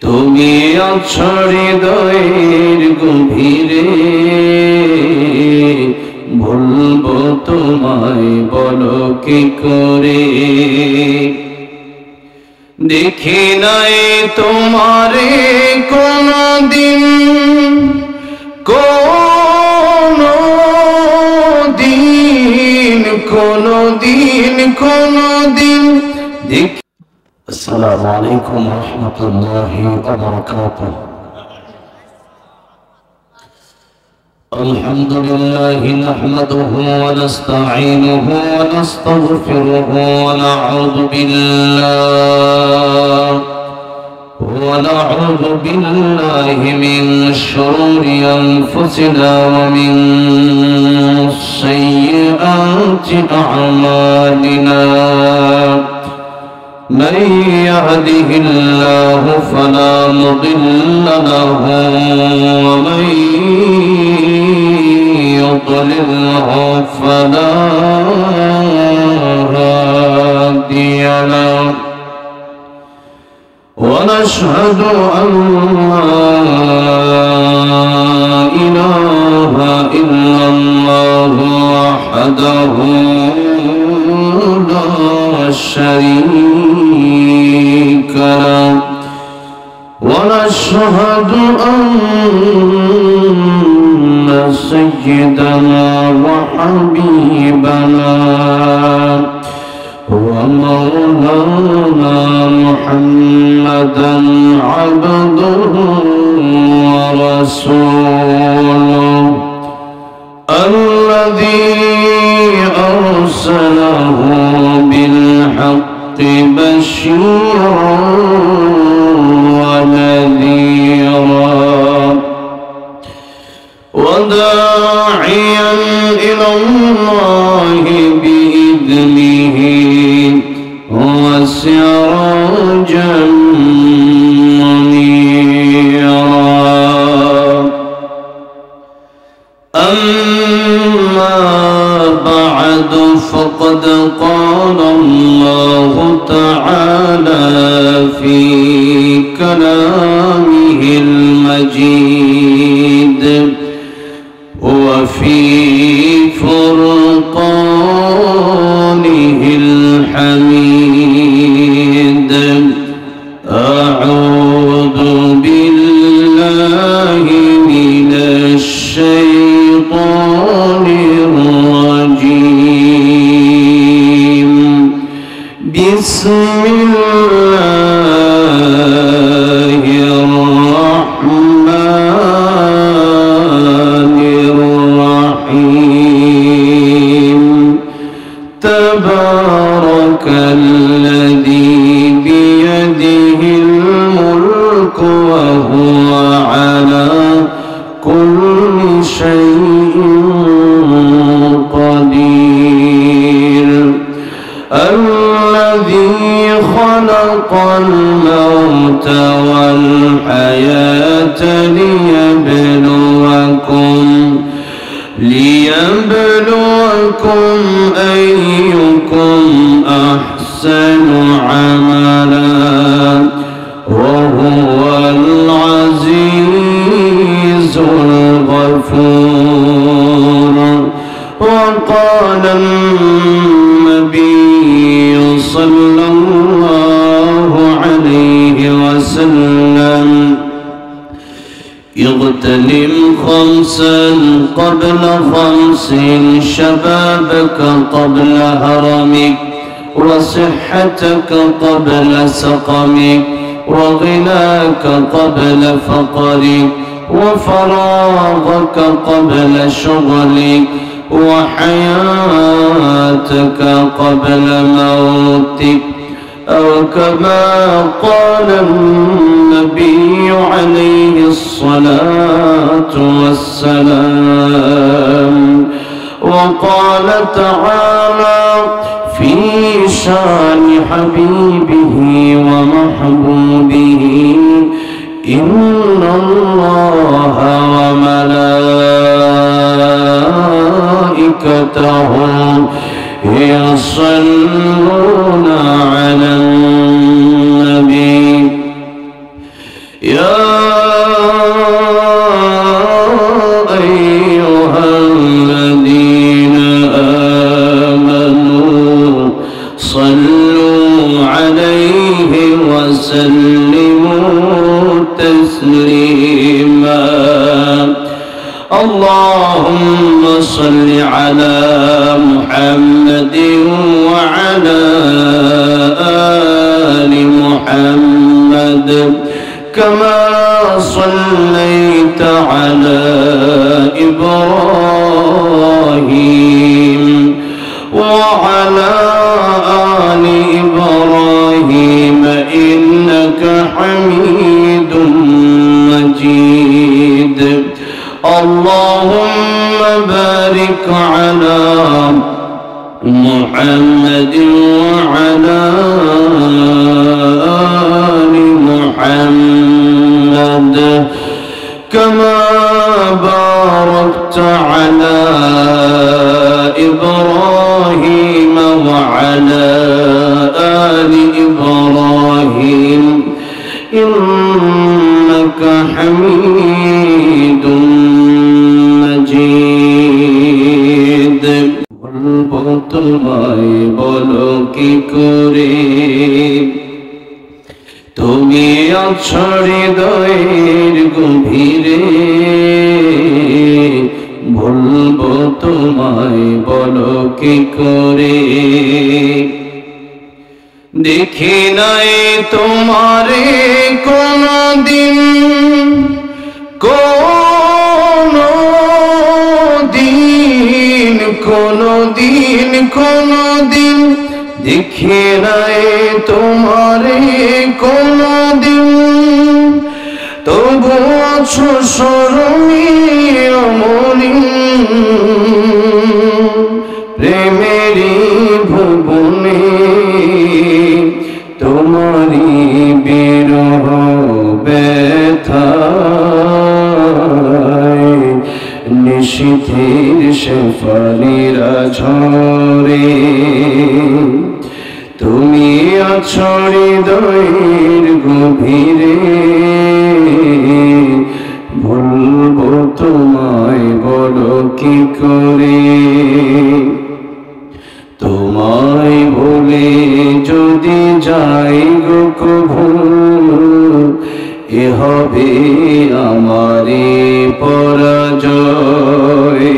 তুমি আছো হৃদয়ের গভীরে, ভুলবো তোমায় বলো কি করে। দেখি নাই তোমারে কোনদিন, কোনদিন দেখি। আসসালামু আলাইকুম ওয়া রাহমাতুল্লাহি ওয়া বারাকাতুহু। الحمد لله نحمده ونستعينه ونستغفره ونعوذ بالله من شرور أنفسنا ومن سيئات أعمالنا. من يهده الله فلا مضل له ومن يضلله فلا هادي له. ونشهد أن لا إله إلا الله وحده لا شريك له. ونشهد أن سيدنا وحبيبنا ومولانا محمدا عبده ورسوله الذي أرسله بالحق بشيرا ونذيرا وداعيا إلى الله بإذنه وسراجا منيرا. أما بعد فقد قال الله تعالى في كلامه المجيد وفي فرقانه الحميد: أعوذ بالله من الشيطان الرجيم. بسم الله الرحمن الرحيم. تبارك الذي بيده الملك وهو على كل شيء قدير. الذي خلق الموت والحياة ليبلوكم أيكم أحسن عملا وهو العزيز الغفور. وقال النبي صلى الله عليه وسلم: اغتنم خمسا قبل خمس، شبابك قبل هرمك، وصحتك قبل سقمك، وغناك قبل فقرك، وفراغك قبل شغلك، وحياتك قبل موتك، أو كما قال النبي عليه الصلاة والسلام. وقال تعالى في شان حبيبه ومحبوبه: إن الله وملائكته يصلون على النبي يا أيها الذين آمنوا صلوا عليه وسلموا تسليما اللهم صل على محمد وعلى آل محمد كما صليت على إبراهيم وعلى آل إبراهيم إنك حميد مجيد اللهم بارك على محمد وعلى آل محمد كما باركت على إبراهيم وعلى آل إبراهيم إنك حميد مجيد তোমায় বলো কি করে তুমি আছো হৃদয়ের গভীরে বলবো তোমায় বলো কি করে দেখি নাই তোমারে কোনদিন কোনদিন দেখি নাই তোমারে কোনদিন তবু আছো স্মরণীয় মলিন প্রেমেরই ভুবনে তোমারি বিরহ ব্যথায় নিশীথের শেফালিরা ঝরে তুমি আছো হৃদয়ের গভীরে বলবো তোমায় বলো কি করে তোমায় বলে যদি যাই গো কভু এ হবে আমারে পরাজয়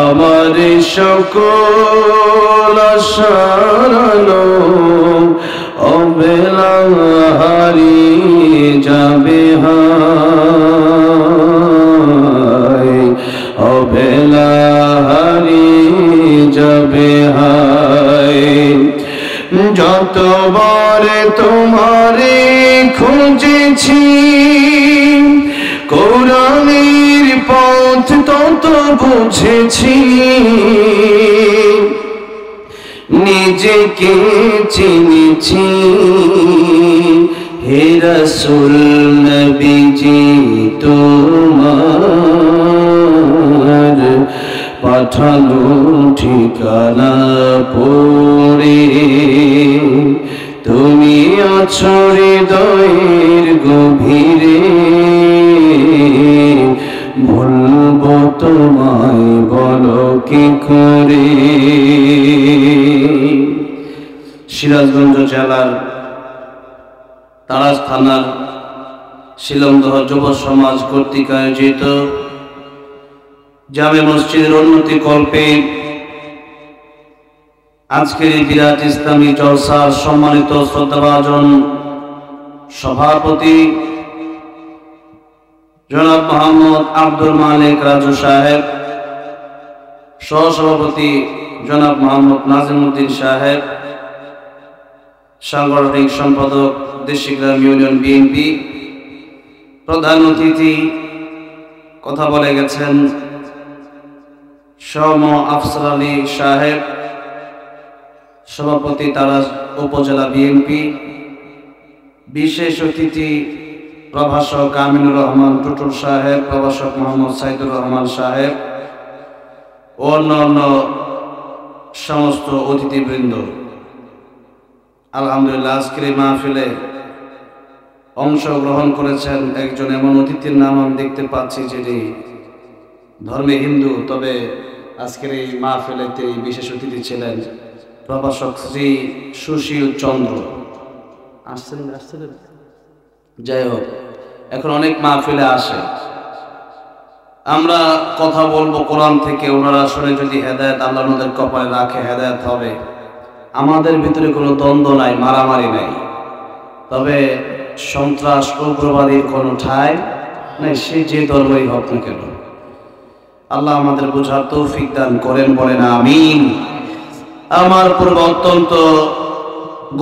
আমার সকল আশার আলো অবেলা হারিয়ে যাবে হায় অবেলা হারিয়ে যাবে হায় যতবার তোমারে খুঁজেছি কোরআনের পথ তত বুঝেছি নিজেকে চিনেছি হে রাসূল নবীজি তোমার পাঠানো ঠিকানা পড়ে তুমি আছো হৃদয়ের গভীরে বলবো তোমায় বলো কি করে সিরাজগঞ্জ জেলার তাড়াশ থানার শিলংদহ যুব সমাজ কর্তৃক আয়োজিত জামে মসজিদের উন্নতি কল্পে আজকের এই বিরাট ইসলামী জলসার সম্মানিত শ্রদ্ধাভাজন সভাপতি জনাব মোহাম্মদ আব্দুল মালিক রাজু সাহেব, সহসভাপতি জনাব মোহাম্মদ নাজিমউদ্দিন সাহেব, সাংগঠনিক সম্পাদক দেশিগ্রাম ইউনিয়ন বিএনপি, প্রধান অতিথি কথা বলে গেছেন সম আফসার আলী সাহেব, সভাপতি তারাস উপজেলা বিএনপি, বিশেষ অতিথি প্রভাষক আমিনুর রহমান টুটুল সাহেব, প্রভাষক মোহাম্মদ সাইদুর রহমান সাহেব ও অন্যান্য সমস্ত অতিথিবৃন্দ। আলহামদুলিল্লাহ, আজকের এই মাহফিলে অংশগ্রহণ করেছেন। একজন এমন অতিথির নাম আমি দেখতে পাচ্ছি যিনি ধর্মে হিন্দু, তবে আজকের এই মাহফিলেতে বিশেষ অতিথি ছিলেন প্রভাষক শ্রী সুশীল চন্দ্র। আসছেন? যাই হোক, এখন অনেক মাহফিলে আসে, আমরা কথা বলবো কোরআন থেকে। ওনারা আসলে যদি হেদায়েত আল্লাহ ওনাদের কপালে রাখে, হেদায়েত হবে। আমাদের ভিতরে কোনো দ্বন্দ্ব নাই, মারামারি নাই, তবে সন্ত্রাস উগ্রবাদীর কোনো ঠাঁই নাই, সে যে ধর্মই হোক না কেন। আল্লাহ আমাদের বোঝার তৌফিক দান করেন, বলেন আমিন। আমার পূর্ব অত্যন্ত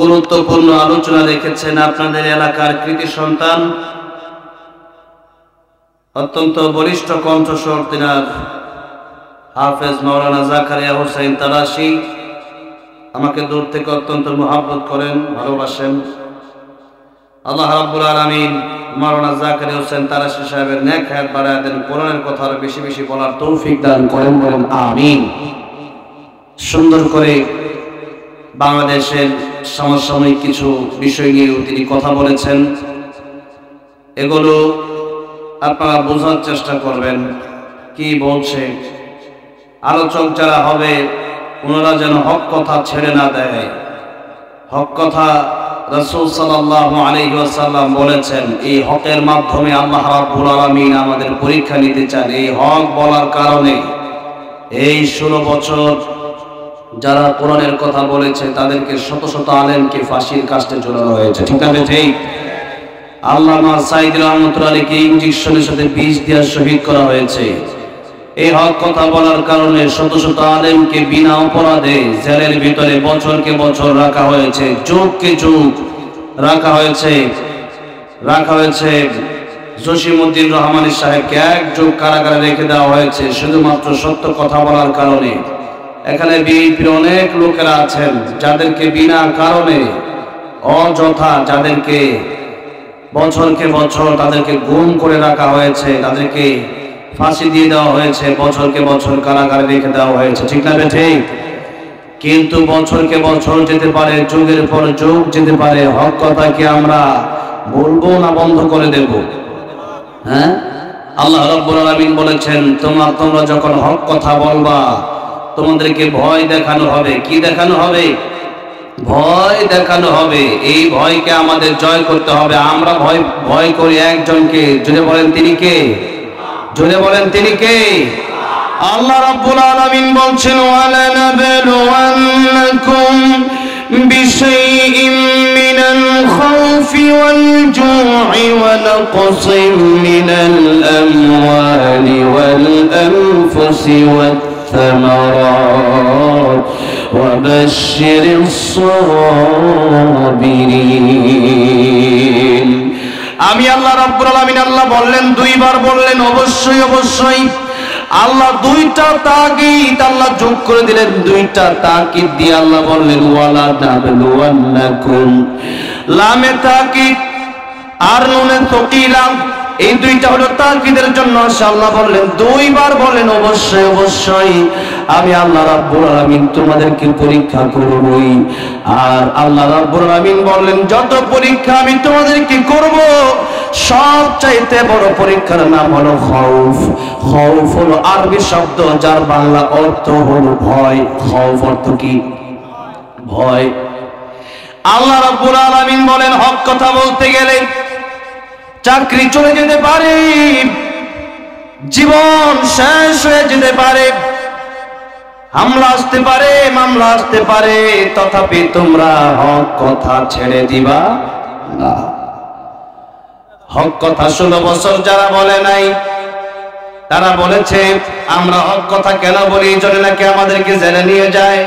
গুরুত্বপূর্ণ আলোচনা রেখেছেন আপনাদের এলাকার কৃতি সন্তান, অত্যন্ত বলিষ্ঠ কণ্ঠস্বর তিনার হাফেজ মাওলানা জাকারিয়া হোসেন তারাশি। আমাকে দূর থেকে অত্যন্ত মহব্বত করেন, ভালোবাসেন। আল্লাহ রাব্বুল আলামিন মাওলানা জাকারিয়া হোসেন তারাশি সাহেবের নেক হায়াত বাড়ায় দেন, কোরআনের কথা আরো বেশি বেশি বলার তৌফিক দান করেন, বলেন আমিন। সুন্দর করে বাংলাদেশের সমসাময়িক কিছু বিষয় নিয়ে তিনি কথা বলেছেন, এগুলো আপনারা বোঝার চেষ্টা করবেন কি বলছে। আলোচক যারা হবে ওনারা যেন হক কথা ছেড়ে না দেয়। হক কথা রাসূল সাল্লাল্লাহু আলাইহি ওয়াসাল্লাম বলেছেন, এই হকের মাধ্যমে আল্লাহ রাব্বুল আলামিন আমাদের পরীক্ষা নিতে চান। এই হক বলার কারণে এই 16 বছর যারা কোরআনের কথা বলেছে তাদেরকে শত শত আলেমকে ফাঁসির কাস্টে ঝোলানো হয়েছে, ঠিক আছে? ঠিক। আল্লামা সাঈদ রহমাতুল্লাহ আলাইহিকে ইনজেকশনের সাথে বিষ দিয়ে শহীদ করা হয়েছে। এই হক কথা বলার কারণে শত শত আলেমকে বিনা অপরাধে জেলের ভিতরে বছরকে বছর রাখা হয়েছে, যুগকে যুগ রাখা হয়েছে। জসিমউদ্দিন রহমানী সাহেবকে এক যুগ কারাগারে রেখে দেওয়া হয়েছে শুধুমাত্র সত্য কথা বলার কারণে। এখানে বিএনপির অনেক লোকেরা আছেন যাদেরকে বিনা কারণে অযথা, যাদেরকে বছরকে বছর তাদেরকে গুম করে রাখা হয়েছে, তাদেরকে ফাঁসি দিয়ে দেওয়া হয়েছে, বছরকে বছর কারাগারে রেখে দেওয়া হয়েছে, ঠিক না? ঠিক। কিন্তু বছরকে বছর যেতে পারে, যুগের পর যুগ যেতে পারে, হক কথা কি আমরা বলবো না বন্ধ করে দেব? হ্যাঁ, আল্লাহ রাব্বুল আলামিন বলেছেন, তোমরা যখন হক কথা বলবা তোমাদেরকে ভয় দেখানো হবে। কি দেখানো হবে? ভয় দেখানো হবে। এই ভয়কে আমাদের জয় করতে হবে। আমরা ভয় করি একজনকে, জোরে বলেন তিনি কে? জোরে বলেন তিনি কে? আল্লাহ রাব্বুল আলামিন বলছেন, ওয়ালানাবলুওয়ান্নাকুম বিশাইইম মিনাল খাউফি ওয়াল জু'i ওয়া নাকসিম মিনাল আমওয়ালি ওয়াল আনফুসি ওয়াত الثمرات وبشر الصابرين। আমি আল্লাহ রাব্বুল আলামিন, আল্লাহ বললেন, দুইবার বললেন অবশ্যই অবশ্যই। আল্লাহ দুইটা তাকিদ আল্লাহ যোগ করে দিলেন, দুইটা তাকিদ দিয়ে আল্লাহ বললেন ওয়ালা নাবলুওয়ান্নাকুম। লামে তাকিদ আর নুনে তাকিলা, এই দুইটা হলো তাকিদের জন্য। আল্লাহ বললেন, দুইবার বলেন অবশ্যই অবশ্যই আমি আল্লাহ রাব্বুল আলামিন তোমাদেরকে পরীক্ষা করবই। আর আল্লাহ রাব্বুল আলামিন বললেন, যত পরীক্ষা আমি তোমাদেরকে করব সবচাইতে বড় পরীক্ষার নাম হলো খাউফ। খাউফ হলো আরবি শব্দ যার বাংলা অর্থ হলো ভয়। খাউফ অর্থ কি? ভয়। আল্লাহ রাব্বুল আলামিন বলেন, হক কথা বলতে গেলে চাকরি চলে যেতে পারে, জীবন শেষ হয়ে যেতে পারে, হামলা আসতে পারে, মামলা আসতে পারে, তথাপি তোমরা হক কথা ছেড়ে দিবা না। হক কথা 16 বছর যারা বলে নাই তারা বলেছে আমরা হক কথা কেন বলি, এই জন্য নাকি আমাদেরকে জেলে নিয়ে যায়।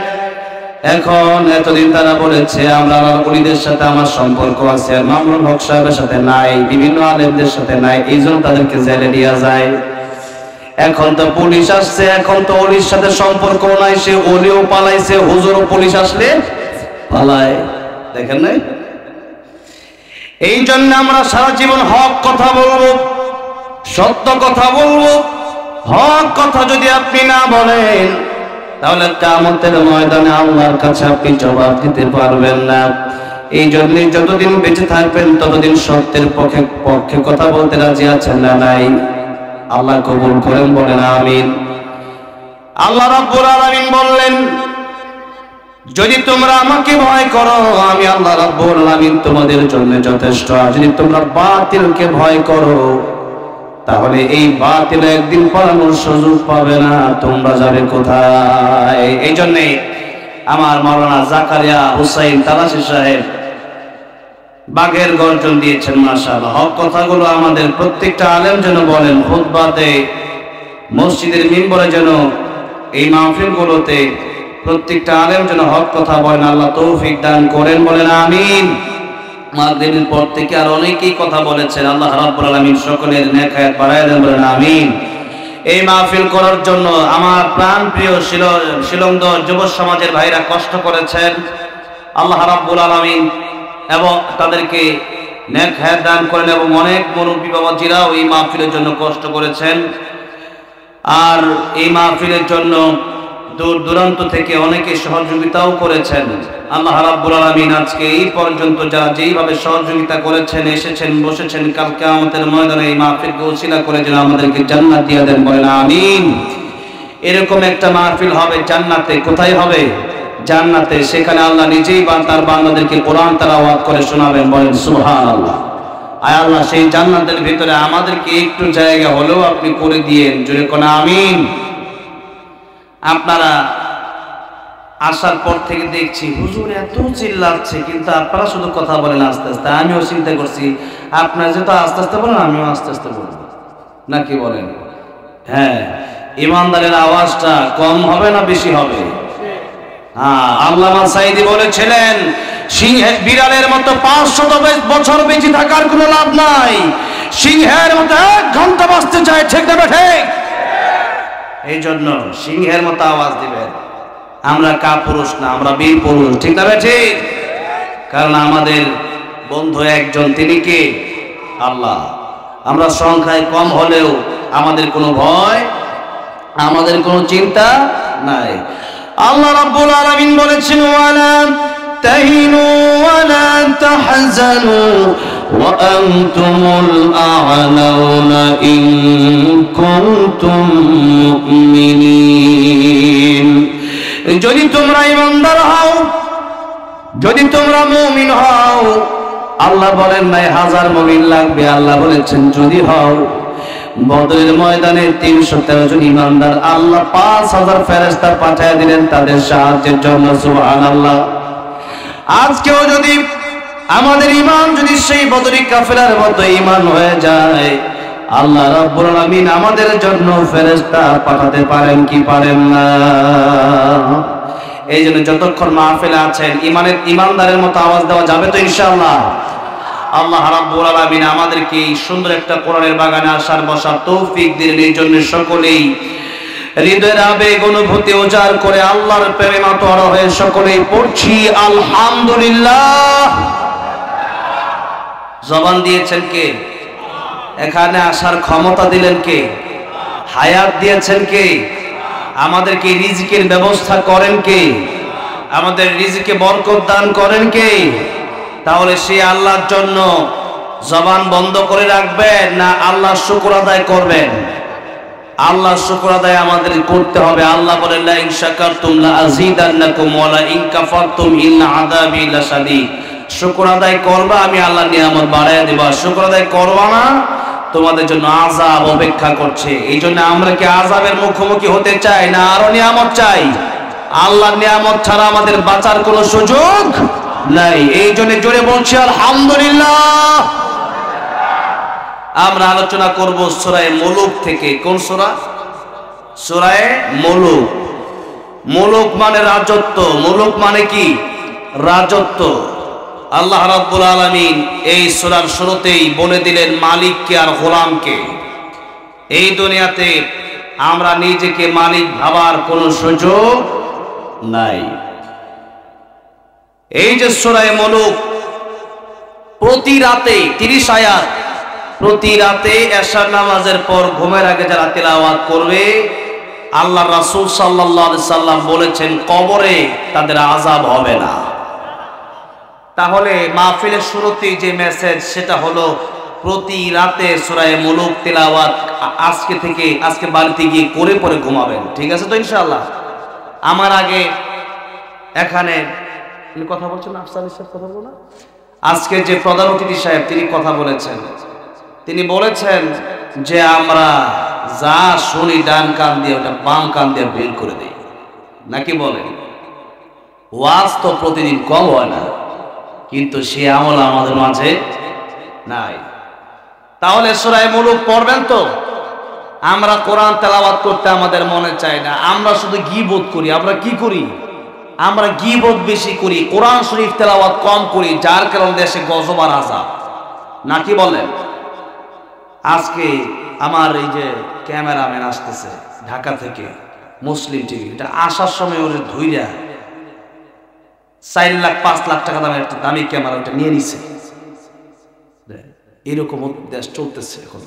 এখন এতদিন তারা বলেছে আমরা আলাদুলিদের সাথে আমার সম্পর্ক আছে, আর মামুনুল হক সাহেবের সাথে নাই, বিভিন্ন আলেমদের সাথে নাই, এই জন্য তাদেরকে জেলে নিয়ে যায়। এখন তো পুলিশ আসছে, এখন তো ওলির সাথে সম্পর্ক নাই, সে ওলিও পালাইছে, হুজুরও পুলিশ আসলে পালায়। দেখেন নাই? এই জন্য আমরা সারা জীবন হক কথা বলবো, সত্য কথা বলবো। হক কথা যদি আপনি না বলেন তাহলে কিয়ামতের ময়দানে আল্লাহর কাছে আপনি জবাব দিতে পারবেন না। এই জন্য যতদিন বেঁচে থাকবেন ততদিন সত্যের পক্ষে কথা বলতে রাজি আছেন না নাই? আল্লাহ কবুল করেন, বলেন আমিন। আল্লাহ রাব্বুল আলামিন বললেন, যদি তোমরা আমাকে ভয় করো আমি আল্লাহ রাব্বুল আলামিন তোমাদের জন্য যথেষ্ট। আর যদি তোমরা বাতিলকে ভয় করো তাহলে এই বাতিল একদিন পালানোর সুযোগ পাবে না, তোমরা যাবে কোথায়? এই জন্যে আমার মাওলানা জাকারিয়া হুসাইন তালাশী সাহেব বাঘের গর্জন দিয়েছেন, মাশাআল্লাহ। হক কথাগুলো আমাদের প্রত্যেকটা আলেম যেন বলেন, খুতবাতে, মসজিদের মিম্বরে যেন, এই মাহফিলগুলোতে প্রত্যেকটা আলেম যেন হক কথা বলেন। আল্লাহ তৌফিক দান করেন, বলেন আমিন। মাগরিবের পর থেকে আর অনেকেই কথা বলেছেন, আল্লাহ রাব্বুল আলামিন সকলের নেক হায়াত বাড়ায় দেন, বলেন আমিন। এই মাহফিল করার জন্য আমার প্রাণ প্রিয় শিলংদহ যুব সমাজের ভাইরা কষ্ট করেছেন, আল্লাহ রাব্বুল আলামিন এবং তাদেরকে নেক হায়াত দান করেন। এবং অনেক মুরব্বী বাবাজিরাও এই মাহফিলের জন্য কষ্ট করেছেন। আর এই মাহফিলের জন্য দূর দূরান্ত থেকে অনেকে সহযোগিতাও করেছেন। আল্লাহ রাব্বুল আলামিন আজকে এই পর্যন্ত যারা যেইভাবে সহযোগিতা করেছেন, এসেছেন, বসেছেন, কাল কিয়ামতের ময়দানে এই মাহফিলকে ওসিলা করে যেন আমাদেরকে জান্নাত দিয়ে দেন, বলেন আমিন। এরকম একটা মাহফিল হবে জান্নাতে। কোথায় হবে? জান্নাতে। সেখানে আল্লাহ নিজেই তার বান্দাদেরকে কোরআন তেলাওয়াত করে শোনাবেন, বলেন সুবহানাল্লাহ। আয় আল্লাহ, সেই জান্নাতের ভিতরে আমাদেরকে একটু জায়গা হলেও আপনি করে দিয়েন, জোরে কোন আমিন। আপনারা আসার পর থেকে দেখছি হুজুর এত চিল্লাচ্ছে, কিন্তু আপনারা শুধু কথা বলেন আস্তে আস্তে। আমিও চিন্তা করছি আপনারা যেহেতু আস্তে আস্তে বলেন, আমিও আস্তে আস্তে বলবো, নাকি বলেন? হ্যাঁ, ইমানদারের আওয়াজটা কম হবে না বেশি হবে? হ্যাঁ, আল্লামা সাঈদী বলেছিলেন, সিংহের বিড়ালের মতো 500 বছর বেঁচে থাকার কোনো লাভ নাই, সিংহের মতো 1 ঘন্টা বাঁচতে চায়, ঠিক না ঠিক? এই জন্য সিংহের মতো আওয়াজ দিবেন। আমরা কাপুরুষ না, আমরা বীর পুরুষ, ঠিক না ঠিক? কারণ আমাদের বন্ধু একজন, তিনি কে? আল্লাহ। আমরা সংখ্যায় কম হলেও আমাদের কোনো ভয়, আমাদের কোনো চিন্তা নাই। আল্লাহ রাব্বুল আলামিন বলেছেন, ওয়ালা তাহিনু ওয়ালা তাহজানু ওয়া আনতুমুল আ'লাউনা ইন কুনতুম মুমিনিন। যদি তোমরা ঈমানদার হও, যদি তোমরা মুমিন হও, আল্লাহ বলেন নাই 1000 মুমিন লাগবে, আল্লাহ বলেছেন যদি হও। বদরের ময়দানে 313 জন ঈমানদার, আল্লাহ 5000 ফেরেশতা পাঠিয়ে দিলেন তাদের সাহায্যের জন্য, সুবহানাল্লাহ। আজকেও যদি আমাদের ঈমান যদি সেই বদরি কাফেলার মতো ঈমান হয়ে যায়, আল্লাহ রাব্বুল আলামিন আমাদের জন্য ফেরেশতা পাঠাতে পারেন কি পারেন না? এই জন্য যতক্ষণ মাহফিলে আছেন ঈমানদারের মতো আওয়াজ দেওয়া যাবে তো ইনশাআল্লাহ? আল্লাহ রাব্বুল আলামিন আমাদেরকে এই সুন্দর একটা কোরআনের বাগানে আসার বসার তৌফিক দিন। এই জন্য সকলেই হৃদয়ের আবেগ অনুভূতি উজাড় করে আল্লাহর প্রেমে মাতোয়ারা হয়ে সকলেই পড়ছি আলহামদুলিল্লাহ। জবান দিয়েছেন কে? এখানে আসার ক্ষমতা দিলেন কে? হায়াত দিয়েছেন কে? আমাদেরকে রিজিকের ব্যবস্থা করেন কে? আমাদের রিজিকে বরকত দান করেন কে? তাহলে সেই আল্লাহর জন্য জবান বন্ধ করে রাখবেন না আল্লাহর শুকর আদায় করবেন? আল্লাহর শুকর আদায় আমাদের করতে হবে। আল্লাহ বলেন, লা ইন শাকারতুম লা আযীদান্নাকুম ওয়া লা ইন কাফারতুম ইন্না আযাবি লাশাদীদ। শুকর আদায় করবা, আমি আল্লাহর নিয়ামত বাড়ায় দেব। শুকর আদায় করবা না, তোমাদের জন্য আযাব অপেক্ষা করছে। এই জন্য আমরা কি আযাবের মুখোমুখি হতে চাই না আরো নিয়ামত চাই? আল্লাহর নিয়ামত ছাড়া আমাদের বাঁচার কোনো সুযোগ নাই। এই জন্য জোরে বলছি আলহামদুলিল্লাহ। আমরা আলোচনা করব সূরা মুলুক থেকে। কোন সূরা? সূরা মুলুক। মুলুক মানে রাজত্ব। মুলুক মানে কি? রাজত্ব। আল্লাহ রাব্বুল আলামিন এই সূরার শুরুতেই বলে দিলেন মালিককে আর গোলামকে। এই দুনিয়াতে আমরা নিজেকে মালিক ভাবার কোনো সুযোগ নাই। এই যে সূরা মুলুক, প্রতি রাতে 30 আয়াত, প্রতি রাতে এশার নামাজের পর ঘুমের আগে যারা তিলাওয়াত করবে, আল্লাহ রাসূল সাল্লাল্লাহু আলাইহি সাল্লাম বলেছেন কবরে তাদের আযাব হবে না। তাহলে মাহফিলের শুরুতেই যে মেসেজ সেটা হলো প্রতি রাতে সূরা মুলুক তেলাওয়াত আজকে বাড়িতে গিয়ে করে পরে ঘুমাবেন, ঠিক আছে তো ইনশাআল্লাহ। আমার আগে এখানে কথা বলছেন আফসার সাহেব, কথা বলবো না, আজকে যে প্রধান অতিথি সাহেব তিনি কথা বলেছেন, তিনি বলেছেন যে আমরা যা শুনি ডান কান দিয়ে ওটা বাম কান দিয়ে বের করে দেই, নাকি বলেন? ওয়াজ তো প্রতিদিন কম হয় না, কিন্তু সে আমল আমাদের মাঝে নাই। তাহলে সূরা মুলুক পড়বেন তো? আমরা কোরআন তেলাওয়াত করতে আমাদের মনে চায় না, আমরা শুধু গীবত করি। আমরা কি করি? আমরা গীবত বেশি করি, কোরআন শরীফ তেলাওয়াত কম করি, যার কারণে দেশে গজব আর আযাব, নাকি বলেন? আজকে আমার এই যে ক্যামেরাম্যান আসতেছে ঢাকা থেকে, মুসলিম টিভি, এটা আসার সময় ওরে ধুইরা 4 লাখ 5 লাখ টাকা দামের একটা দামি ক্যামেরা ওটা নিয়ে নিছে। এরকম দেশ চলতেছে এখন।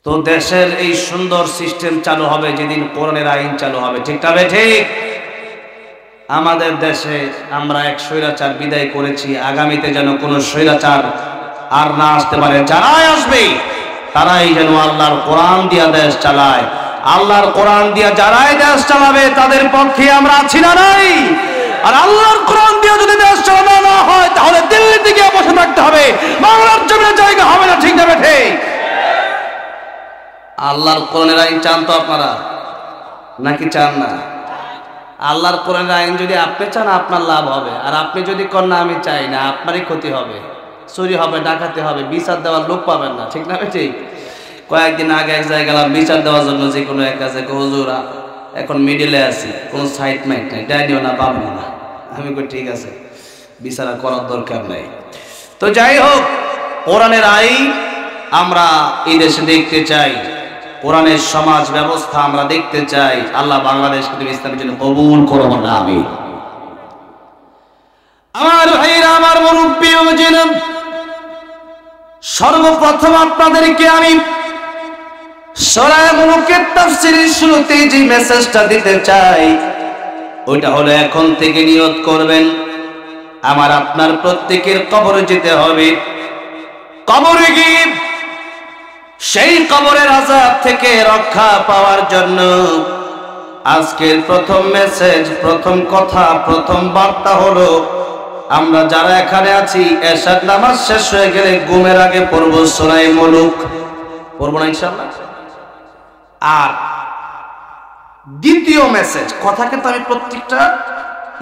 তো দেশের এই সুন্দর সিস্টেম চালু হবে যেদিন কোরআনের আইন চালু হবে, ঠিক তবে ঠিক। আমাদের দেশে আমরা এক স্বৈরাচার বিদায় করেছি, আগামীতে যেন কোনো স্বৈরাচার আর না আসতে পারে। যারাই আসবে তারাই যেন আল্লাহর কোরআন দিয়া দেশ চালায়। আল্লাহর কোরআন দিয়া যারাই দেশ চালাবে তাদের পক্ষে আমরা আছি না নাই? আর আল্লাহর কোরআন দিয়ে যদি দেশ চালানো না হয় তাহলে দিল্লিতে গিয়ে বসে থাকতে হবে, বাংলার জমিনে জায়গা হবে না, ঠিক না ঠিক? আল্লাহর কোরআনের আইন চান তো আপনারা, নাকি চান না? আল্লাহর কোরআনের আইন যদি আপনি চান আপনার লাভ হবে, আর আপনি যদি করেন না আমি চাই না, আপনারই ক্ষতি হবে, চুরি হবে, ডাকাতি হবে, বিচার দেওয়ার লোক পাবেন না, ঠিক না ঠিক? কয়েকদিন আগে এক জায়গায় গেলাম বিচার দেওয়ার জন্য, যে কোনো এক কাছে হুজুর এখন মিডিলে আছি, কোনো সাইড মাইট নাই, ডাইনিও না পাবো না। আমি কই ঠিক আছে, বিচার করার দরকার নাই। তো যাই হোক, কোরআনের আইন আমরা এই দেশে দেখতে চাই, কোরআনের সমাজ ব্যবস্থা আমরা দেখতে চাই। আল্লাহ বাংলাদেশকে তুমি ইসলামের জন্য কবুল করো না। আমি আমার ভাইরা, আমার মুরব্বী ও জিনাম, সর্বপ্রথম আপনাদেরকে আমি সূরা মুলুকের তাফসীরের শুরুতে যে মেসেজটা দিতে চাই ওইটা হলো এখন থেকে নিয়ত করবেন আমার আপনার প্রত্যেকের কবরে যেতে হবে। কবরে গিয়ে সেই কবরের আযাব থেকে রক্ষা পাওয়ার জন্য আজকের প্রথম মেসেজ, প্রথম কথা, প্রথম বার্তা হলো আমরা যারা এখানে আছি এশার নামাজ শেষ হয়ে গেলে ঘুমের আগে পড়ব সূরা মুলুক, পড়ব না ইনশাআল্লাহ। আর দ্বিতীয় মেসেজ, কথা কিন্তু আমি প্রত্যেকটা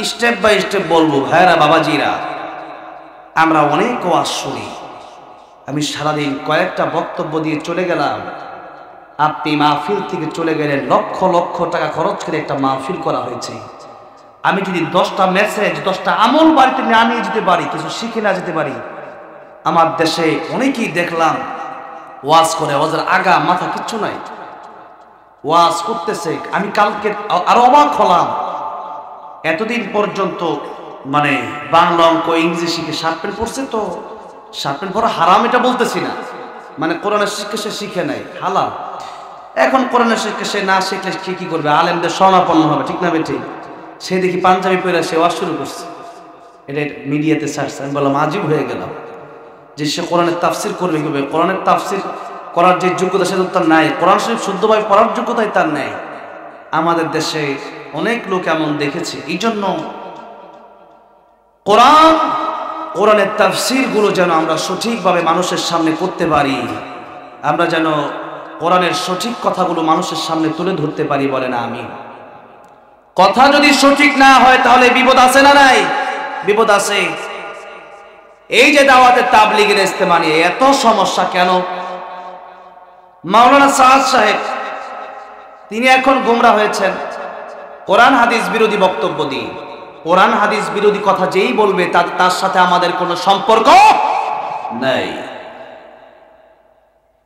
স্টেপ বাই স্টেপ বলবো। ভাইরা বাবাজিরা, আমরা অনেক ওয়াজ শুনি, আমি সারাদিন কয়েকটা বক্তব্য দিয়ে চলে গেলাম, আপনি মাহফিল থেকে চলে গেলেন, লক্ষ লক্ষ টাকা খরচ করে একটা মাহফিল করা হয়েছে। আমি যদি 10টা মেসেজ 10টা আমল বাড়িতে না নিয়ে যেতে পারি, কিছু শিখে না যেতে পারি, আমার দেশে অনেকেই দেখলাম ওয়াজ করে, ওয়াজের আগা মাথা কিচ্ছু নাই, ওয়াজ করতেছে। আমি কালকে আরো অবাক হলাম, এতদিন পর্যন্ত মানে বাংলা অঙ্ক ইংরেজি শিখে শার্ট প্যান্ট পরছে, তো শার্ট প্যান্ট পরা হারাম এটা বলতেছি না, মানে কোরআনের শিক্ষা সে শিখে নাই, হালাল। এখন কোরআনের শিক্ষা সে না শিখলে সে কি করবে? আলেমদের শরণাপন্ন হবে, ঠিক না ঠিক? সে দেখি পাঞ্জাবি পরে সে ওয়াজ শুরু করছে, এটা মিডিয়াতে ছাড়ছে। আমি বললাম আজীব হয়ে গেলাম যে সে কোরআনের তাফসির করবে কিভাবে? কোরআনের তাফসির করার যে যোগ্যতা সেটা তার নাই, কোরআন শরীফ শুদ্ধভাবে পড়ার যোগ্যতাই তার নেই। আমাদের দেশে অনেক লোক এমন দেখেছে। এই জন্য কোরআনের তাফসির গুলো যেন আমরা সঠিকভাবে মানুষের সামনে করতে পারি, আমরা যেন কোরআনের সঠিক কথাগুলো মানুষের সামনে তুলে ধরতে পারি, বলে না আমি। কথা যদি সঠিক না হয় তাহলে বিপদ আছে না নাই? বিপদ আছে। এই যে দাওয়াতের তাবলীগের ইজতেমা নিয়ে এত সমস্যা কেন? মাওলানা সাদ সাহেব তিনি এখন গোমরা হয়েছেন কোরআন হাদিস বিরোধী বক্তব্য দিয়ে। কোরআন হাদিস বিরোধী কথা যেই বলবে তার সাথে আমাদের কোনো সম্পর্ক নাই।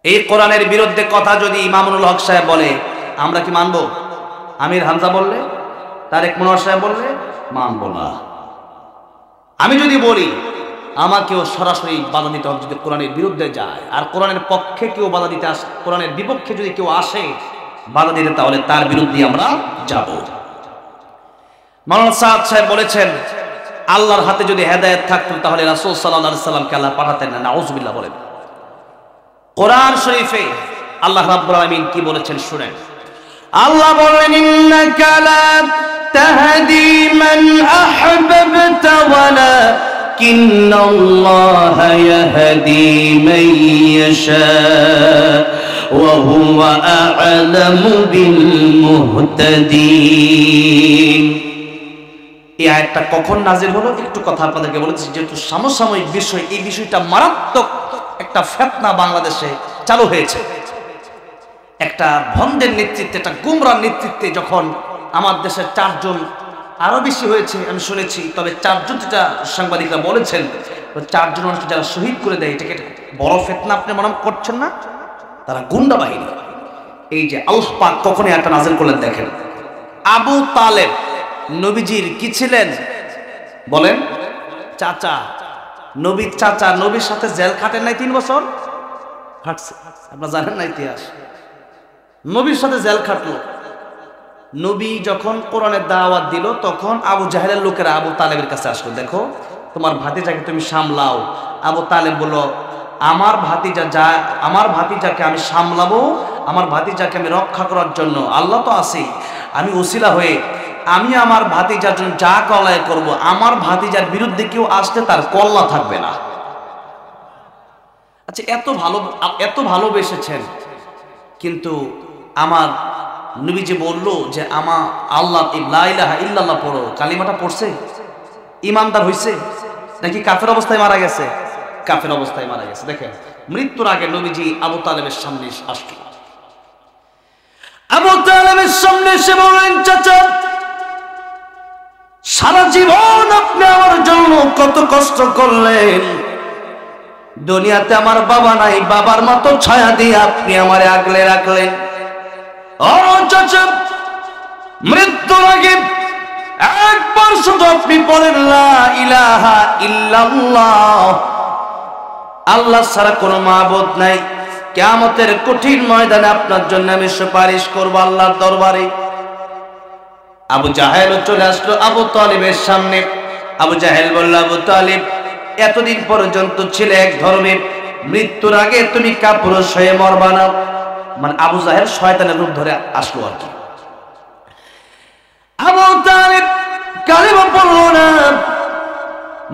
এই কোরআনের বিরুদ্ধে কথা যদি ইমামুল হক সাহেব বলে আমরা কি মানবো? আমির হামজা বললে, তারেক মনোয়ার সাহেব বললে মানব না। আমি যদি বলি আমাকেও সরাসরি বাধা দিতে হবে যদি কোরআনের বিরুদ্ধে যায়, আর কোরআনের পক্ষে কেউ বাধা দিতে আসে, কোরআনের বিপক্ষে যদি কেউ আসে বাধা দিতে, তাহলে তার বিরুদ্ধে আমরা যাব। মাওলানা সাদ সাহেব বলেছেন আল্লাহর হাতে যদি হেদায়েত থাকতো তাহলে রাসূল সাল্লাল্লাহু আলাইহি সাল্লামকে আল্লাহ পাঠাতেন না। নাউযুবিল্লাহ বলেন। কোরআন শরীফে আল্লাহ রাব্বুল আলামিন কি বলেছেন শুনেন। আল্লাহ বলেন ইন্নাকা লা তাহদি মান আহবাবতা ওয়ালাকিন্নাল্লাহা ইয়াহদি মান ইয়াশা ওয়া হুয়া আ'লামু বিল মুহতাদিন। এই আয়াতটা কখন নাজিল হলো একটু কথা আপনাদেরকে বলেছি, যেহেতু সমসাময়িক বিষয়, এই বিষয়টা মারাত্মক একটা ফিতনা বাংলাদেশে চালু হয়েছে। একটা ভন্ডের নেতৃত্বে, একটা গুমরার নেতৃত্বে যখন আমার দেশের 4 জন, আরো বেশি হয়েছে আমি শুনেছি, তবে 4 জন যেটা সাংবাদিকরা বলেছেন, 4 জন মানুষকে যারা শহীদ করে দেয়, এটাকে বড় ফিতনা আপনি মনে করছেন না? তারা গুন্ডা বাহিনী। এই যে আল্লাহ পাক কখনই একটা নাজিল করলেন দেখেন। আবু তালেব নবীজির কি ছিলেন বলেন? চাচা। নবীর চাচা নবীর সাথে জেল খাটেন নাই 3 বছর? খাটছে, আপনারা জানেন না ইতিহাস। নবীর সাথে জেল খাটলো। নবী যখন কোরআনের দাওয়াত দিল তখন আবু জাহেলের লোকেরা আবু তালেবের কাছে আসলো, দেখো তোমার ভাতিজাকে তুমি সামলাও। আবু তালেব বলল, আমার ভাতিজাকে আমি সামলাবো, আমার ভাতিজাকে আমি রক্ষা করার জন্য আল্লাহ তো আছে, আমি ওসিলা হয়ে আমি আমার ভাতিজার জন্য যা কল্যাণ করব, আমার ভাতিজার বিরুদ্ধে কেউ আসলে তার কল্লা থাকবে না। আচ্ছা, এত ভালোবেসেছেন, কিন্তু আমার নবী যে বললো যে আমার আল্লাহ লা ইলাহা ইল্লাল্লাহ পড়ো, কালিমাটা পড়ছে, ইমানদার হইছে নাকি কাফের অবস্থায় মারা গেছে? কাফের অবস্থায় মারা গেছে। দেখেন, মৃত্যুর আগে নবীজি আবু তালেবের সামনে আসলো। আবু তালেবের সামনে এসে বললেন, চাচা সারা জীবন আপনি আমার জন্য কত কষ্ট করলেন, দুনিয়াতে আমার বাবা নাই, বাবার মতো ছায়া দিয়ে আপনি আমারে আগলে রাখলেন। ও চাচা, মৃত্যুর আগে একবার শুধু আপনি বলেন লা ইলাহা ইল্লাল্লাহ, আল্লাহ ছাড়া কোনো মাবুদ নাই। কিয়ামতের কঠিন ময়দানে আপনার জন্য আমি সুপারিশ করব আল্লাহর দরবারে। আবু জাহেল চলে আসলো আবু তালেবের সামনে। আবু জাহেল বলল, আবু তালেব, এতদিন পর্যন্ত ছিলে এক ধর্মের, মৃত্যুর আগে তুমি কাপুরুষ হয়ে মরবা না। মানে আবু জাহেল শয়তানের রূপ ধরে আসলো আর কি। আবু তালেব কালিমা পড়ল না,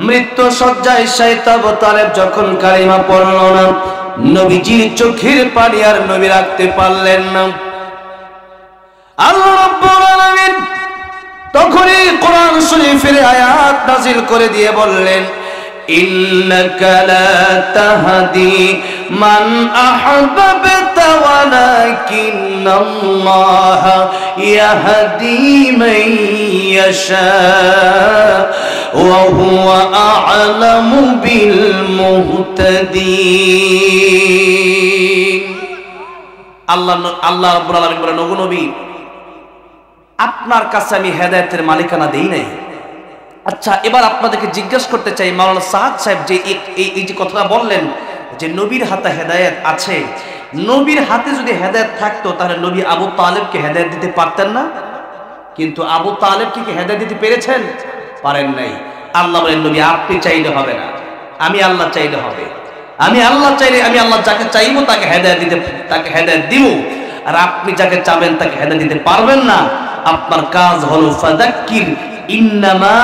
মৃত্যু শয্যায় শায়িত আবু তালেব যখন কালিমা পড়ল না, নবীজির চোখের পানি আর নবী রাখতে পারলেন না। আল্লাহ রাব্বুল আলামিন তখনই কোরআন শরীফের আয়াত নাযিল করে দিয়ে বললেন, ইন্নাকা লা তাহদি মান আহবাবতা ওয়ালাকিন্নাল্লাহা ইয়াহদি মান ইয়াশা ওয়া হুয়া আ'লামু বিল মুহতাদিন। আল্লাহ রাব্বুল আলামিন বলেন, ওগো নবী, আপনার কাছে আমি হেদায়েতের মালিকানা দেই নাই। আচ্ছা, এবার আপনাদেরকে জিজ্ঞেস করতে চাই, মাওলানা সাহাদ সাহেব যে এই যে কথাটা বললেন যে নবীর হাতে হেদায়েত আছে, নবীর হাতে যদি হেদায়েত থাকতো তাহলে নবী আবু তালেবকে হেদায়েত দিতে পারতেন না? কিন্তু আবু তালেবকে কি হেদায়েত দিতে পেরেছেন? পারেন নাই। আল্লাহ বলেন, নবী আপনি চাইলে হবে না, আমি আল্লাহ চাইলে হবে। আমি আল্লাহ চাইলে, আমি আল্লাহ যাকে চাইবো তাকে হেদায়েত দিব, আর আপনি যাকে চাবেন তাকে হেদায়েত দিতে পারবেন না। আপনার কাজ হলো ফাযাক্কির ইন্নামা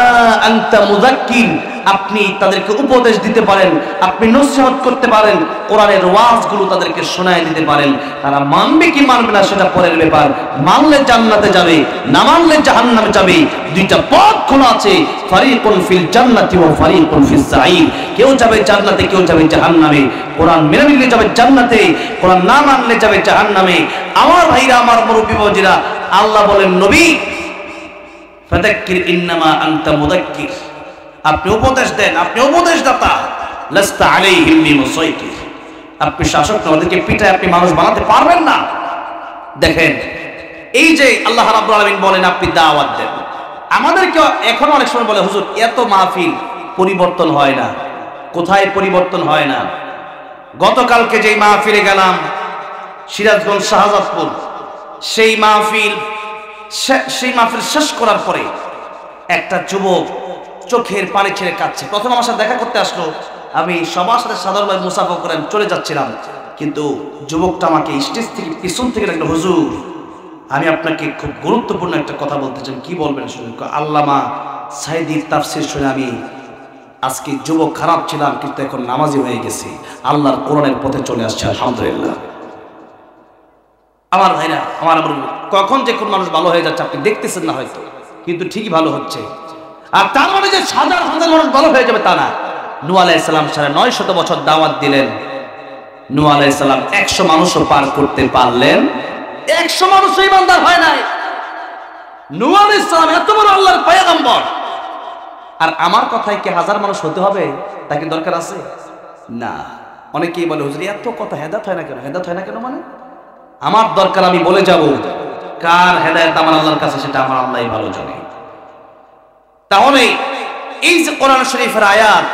আনতা মুযাক্কির, আপনি তাদেরকে উপদেশ দিতে পারেন, আপনি নসিহত করতে পারেন, কোরআনের ওয়াজগুলো তাদেরকে শোনায় দিতে পারেন। তারা মানবে কি মানবে না সেটা পরের ব্যাপার। মানলে জান্নাতে যাবে, না মানলে জাহান্নামে যাবে। দুইটা পথ খোলা আছে, ফারিকুন ফিল জান্নাতি ওয়া ফারিকুন ফিস সাঈর। কেউ যাবে জান্নাতে, কেউ যাবে জাহান্নামে। কোরআন মেনে নিলে যাবে জান্নাতে, কোরআন না মানলে যাবে জাহান্নামে। আমার ভাইরা, আমার মুরব্বি বাবাজিরা, আল্লাহ বলেন, নবী ফাযাক্কির ইন্নামা আনতা মুযাক্কির, আপনি উপদেশ দেন, আপনি উপদেশদাতা। লাস্তা আলাইহিম বিমুসাইতির, আপনি শাসক, আমাদেরকে পিটায় আপনি মানুষ বানাতে পারবেন না। দেখেন, এই যে আল্লাহ রাব্বুল আলামিন বলেন আপনি দাওয়াত দেন। আমাদেরকে এখন অনেক সময় বলে, হুজুর এত মাহফিল পরিবর্তন হয় না। কোথায় পরিবর্তন হয় না? গতকালকে যেই মাহফিলে গেলাম সিরাজগঞ্জ শাহজাদপুর, সেই মাহফিল শেষ করার পরে একটা যুবক চোখের পানি ছেড়ে কাঁদছে। প্রথম আমার সাথে দেখা করতে আসলো, আমি সবার সাথে সাধারণভাবে মুসাফা করে আমি চলে যাচ্ছিলাম, কিন্তু যুবকটা আমাকে স্টেজ থেকে পিছন থেকে ডাকলো, হুজুর আমি আপনাকে খুব গুরুত্বপূর্ণ একটা কথা বলতে চাই। কি বলবেন শুনুন। আল্লামা সাঈদীর তাফসীর শুনে আমি আজকে যুবক খারাপ ছিলাম, কিন্তু এখন নামাজি হয়ে গেছি, আল্লাহর কোরআনের পথে চলে আসছে, আলহামদুলিল্লাহ। আমার ভাইরা, আমার কখন যে কোন মানুষ ভালো হয়ে যাচ্ছে আপনি দেখতেছেন না হয়তো, কিন্তু ঠিকই ভালো হচ্ছে। আর তার মানে যে হাজার হাজার মানুষ ভালো হয়ে যাবে তা না। নূহ আলাইহিস সালাম 950 বছর দাওয়াত দিলেন, নূহ আলাইহিস সালাম 100 মানুষও পার করতে পারলেন, 100 মানুষও ঈমানদার হয় নাই। নূহ আলাইহিস সালাম এত বড় আল্লাহর পয়গম্বর, আর আমার কথায় কি হাজার মানুষ হতে হবে? তাকে দরকার আছে না। অনেকেই বলে হুজুর এত কথা হেদায়েত হয় না কেন? হেদায়েত হয় না কেন মানে আমার দরকার আমি বলে যাব, কার হেদায়েত আমার আল্লাহর কাছে সেটা আমার আল্লাহই ভালো জানে। তাহলে এই যে কোরআন শরীফের আয়াত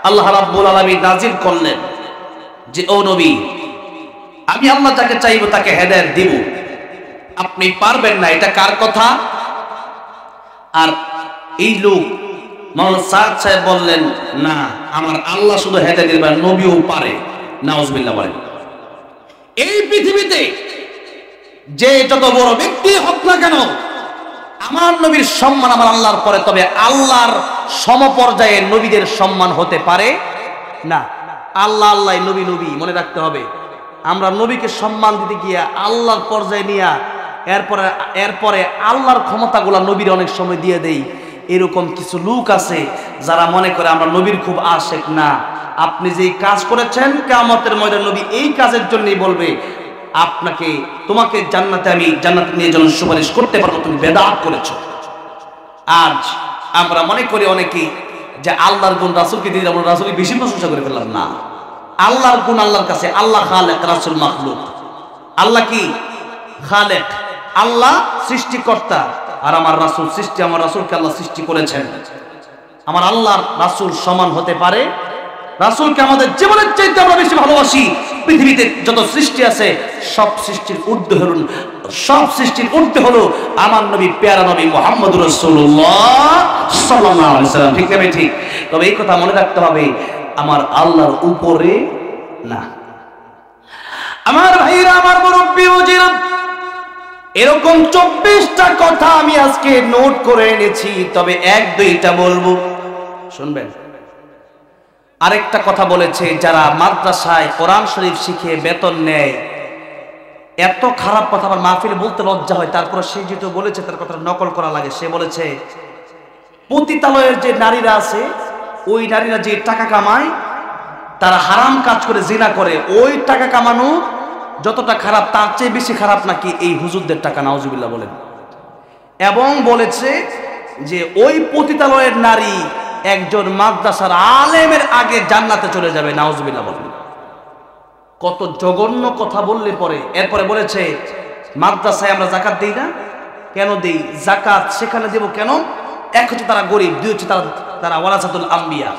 আল্লাহ রাব্বুল আলামিন নাজিল করলেন যে ও নবী, আমি আল্লাহ যাকে চাইবো তাকে হেদায়েত দিব, আপনি পারবেন না, এটা কার কথা? আর এই লোক মাওলানা সাদ সাহেব বললেন না, আমার আল্লাহ শুধু হেদায়েত দিবেন, নবীও পারে। নাউজুবিল্লাহ বলেন। এই পৃথিবীতে যে যত বড় ব্যক্তি হোক না কেন, আমার নবীর সম্মান আমার আল্লাহর পরে, তবে আল্লাহর সমপর্যায়ে নবীদের সম্মান হতে পারে না। আল্লাহ আল্লাহ, নবী নবী, মনে রাখতে হবে। আমরা নবীকে সম্মান দিতে গিয়া আল্লাহর পর্যায়ে নিয়ে এরপরে আল্লাহর ক্ষমতাগুলা নবীর অনেক সময় দিয়ে দেই। এরকম কিছু লোক আছে যারা মনে করে আমরা নবীর খুব আশেক। না, আপনি যেই কাজ করেছেন কিয়ামতের ময়দানে নবী এই কাজের জন্যই বলবে আপনাকে, তোমাকে জান্নাতে আমি জান্নাতে নিয়ে যেন সুপারিশ করতে পারবো, তুমি বেদাত করেছো। আজ আমরা মনে করি অনেকেই যে আল্লাহর গুণ রাসূলকে দিয়ে আমরা রাসূলই বেশি প্রশংসা করে ফেললাম। না, আল্লাহর গুণ আল্লাহর কাছে, আল্লাহ খালেক, রাসূল মাখলুক। আল্লাহ কি খালেক, আল্লাহ সৃষ্টিকর্তা, আর আমার রাসূল সৃষ্টি। আমার রাসূলকে আল্লাহ সৃষ্টি করেছেন। আমার আল্লাহর রাসূল সমান হতে পারে? রাসূলকে আমাদের জীবনের চাইতে আমরা বেশি ভালোবাসি। পৃথিবীতে যত সৃষ্টি আছে সব সৃষ্টির ঊর্ধ্বে হলো, সব সৃষ্টির ঊর্ধ্বে হলো আমার নবী, পেয়ারা নবী মুহাম্মদুর রাসূলুল্লাহ সাল্লাল্লাহু আলাইহি ওয়াসাল্লাম। ঠিক না? ঠিক। তবে এই কথা মনে রাখতে হবে, আমার আল্লাহর উপরে না। আমার ভাইরা, আমার মুরব্বি ওজিরা, এরকম 24টা কথা আমি আজকে নোট করে এনেছি, তবে 1-2টা বলবো, শুনবেন। আরেকটা কথা বলেছে, যারা মাদ্রাসায় কোরআন শরীফ শিখে বেতন নেয়, এত খারাপ কথা আমার মাহফিলে বলতে লজ্জা হয়, তারপর সে যেহেতু বলেছে তার কথা নকল করা লাগে। সে বলেছে পতিতালয়ের যে নারীরা আছে, ওই নারীরা যে টাকা কামায়, তারা হারাম কাজ করে জিনা করে, ওই টাকা কামানো যতটা খারাপ তার চেয়ে বেশি খারাপ নাকি এই হুজুরদের টাকা। নাউজুবিল্লাহ বলেন। এবং বলেছে যে ওই পতিতালয়ের নারী একজন মাদ্রাসার আলেমের আগে জান্নাতে চলে যাবে। নাউজুবিল্লাহ বলেন। কত জঘন্য কথা বললে পরে। এরপরে বলেছে মাদ্রাসায় আমরা যাকাত দেই না, কেন দেই? যাকাত সেখানে দেব কেন? এক হচ্ছে তারা গরিব, দুই হচ্ছে তারা ওয়ারাসাতুল আম্বিয়া,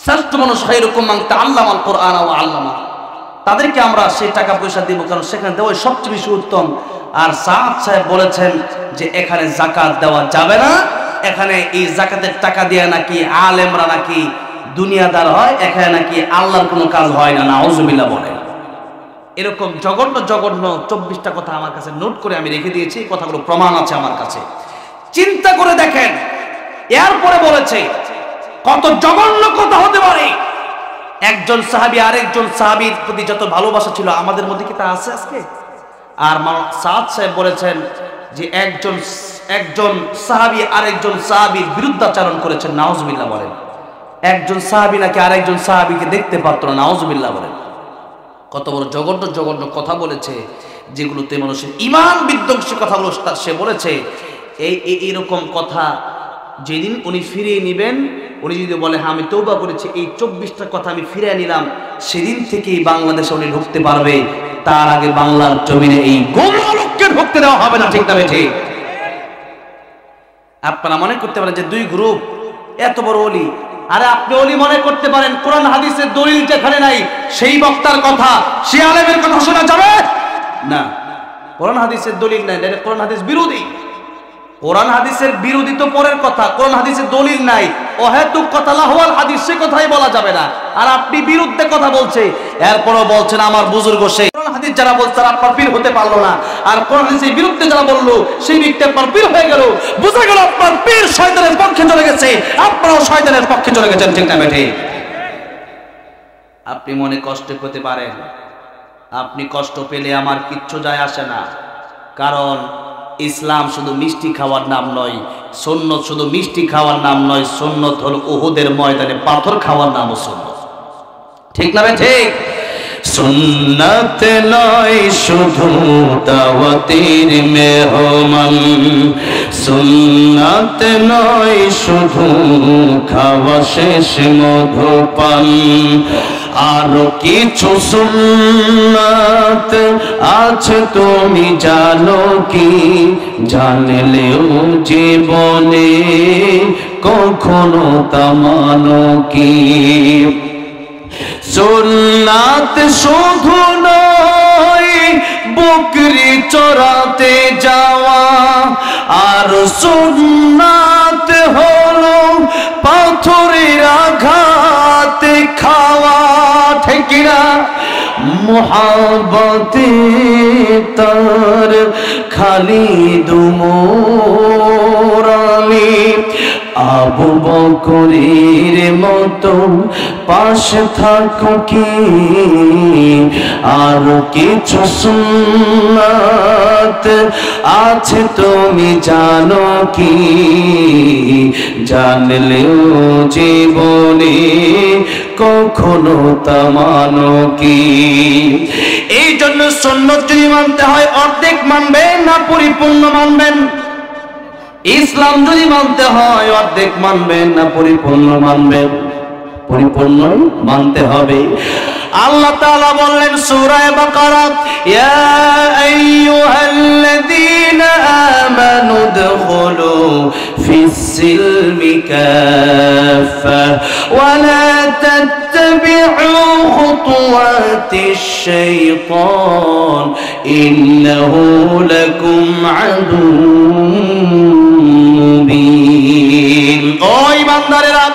শ্রেষ্ঠ মানুষ খায়রুকুম মান তাআল্লামাল কুরআন ওয়া আল্লামা, তাদেরকে আমরা সেই টাকা পয়সা দিব কারণ সেখানে দেওয়া সবচেয়ে বেশি উত্তম। আর সাদ সাহেব বলেছেন যে এখানে যাকাত দেওয়া যাবে না, এখানে এই যাকাতের টাকা দিয়ে নাকি আলেমরা নাকি দুনিয়াদার হয়, এখানে নাকি আল্লাহর কোনো কাজ হয় না। নাউজুবিল্লাহ বলেন। এরকম জঘন্য জঘন্য 24টা কথা আমার কাছে নোট করে আমি রেখে দিয়েছি। এই কথাগুলো প্রমাণ আছে আমার কাছে, চিন্তা করে দেখেন। এরপরে বলেছে কত জঘন্য কথা হতে পারে। একজন সাহাবী আরেকজন সাহাবীর প্রতি যত ভালোবাসা ছিল, আমাদের মধ্যে কি তা আছে আজকে? আর সাদ সাহেব বলেছেন যে একজন সাহাবী আরেকজন সাহাবীর বিরুদ্ধাচরণ করেছেন। নাউজুবিল্লাহ বলেন। একজন সাহাবী নাকি আরেকজন সাহাবীকে দেখতে পারত না। নাউজুবিল্লাহ বলেন। কত বড় জঘন্য জঘন্য কথা বলেছে, যেগুলোতে মানুষের ঈমান বিধ্বংসী কথাগুলো সে বলেছে। এইরকম কথা যেদিন উনি ফিরিয়ে নেবেন, উনি যদি বলে হ্যাঁ আমি তওবা করেছি, এই 24টা কথা আমি ফিরিয়ে নিলাম, সেদিন থেকেই বাংলাদেশে উনি ঢুকতে পারবে। তার আগে বাংলার জমিনে এই গোমরা লোককে ঢুকতে দেওয়া হবে না। ঠিক না? ঠিক। আপনারা মনে করতে পারেন যে দুই গ্রুপ, এত বড় ওলি। আরে আপনি ওলি মনে করতে পারেন, কোরআন হাদিসের দলিল যেখানে নাই সেই বক্তার কথা, সেই আলেমের কথা শোনা যাবে না। কোরআন হাদিসের দলিল নাই, কোরআন হাদিস বিরোধী। কোরআন হাদিসের বিরোধী তো পরের কথা, কোরআন হাদিসের দলিল নাই, অহেতুক কথা, লাহওয়াল হাদিস, সে কথাই বলা যাবে না। আর আপনি বিরুদ্ধে কথা বলছে, এরপরও বলছেন আমার বুজুর্গ সেই কোরআন হাদিস যারা বলছে আপনার পীর হতে পারলো না, আর কোরআন হাদিসের বিরুদ্ধে যারা বললো সেই ব্যক্তি আপনার পীর হয়ে গেল। বুঝা গেল আপনার পীর শয়তানের পক্ষে চলে গেছে, আপনারাও শয়তানের পক্ষে চলে গেছেন। ঠিক না বেঠে? আপনি মনে কষ্ট পেতে পারেন, আপনি কষ্ট পেলে আমার কিচ্ছু যায় আসে না, কারণ ইসলাম শুধু মিষ্টি খাওয়ার নাম নয়, সুন্নত শুধু মিষ্টি খাওয়ার নাম নয়, সুন্নত হলো উহুদের ময়দানে পাথর খাওয়ার নামও সুন্নত। ঠিক না ঠিক? সুন্নাত নয় শুধু দাওয়াতের মেহমান, সুন্নাত নয় শুধু খাওয়া শেষ মধুপান, আরো কিছু সুন্নাত আছে তুমি জানো কি? জানলেও জীবনে কখনো তা মানো কি? সুন্নাত শুধু নয় বকরি চড়াতে যাওয়া, আর সুন্নাত হলো পাথরের আঘাতে খাওয়া। ঠিক না? মোহাব্বতে তার খালিদ উমর আলী আবু বকরের মতো পাশে থাকো কি? আর কিছু সুন্নাত আছে তুমি জানো কি? জানলেও জীবনে কখনো তা মানো কি? এই জন্য সুন্নাত যদি মানতে হয় অর্ধেক মানবেন না পরিপূর্ণ মানবেন? ইসলাম যদি মানতে হয় অর্ধেক মানবেন না পরিপূর্ণ মানবেন? পরিপূর্ণ মানতে হবে। আল্লাহ তাআলা বললেন সূরা বাকারা, ইয়া আইয়ুহাল্লাযীনা আমানু দুখুলু ফিস-সিলমি কাফা ওয়া লা তাত্তাবি'উ খুতুওয়াতিশ শাইতান ইন্নাহু লাকুম আদুউম মুবিন। ও ঈমানদারেরা,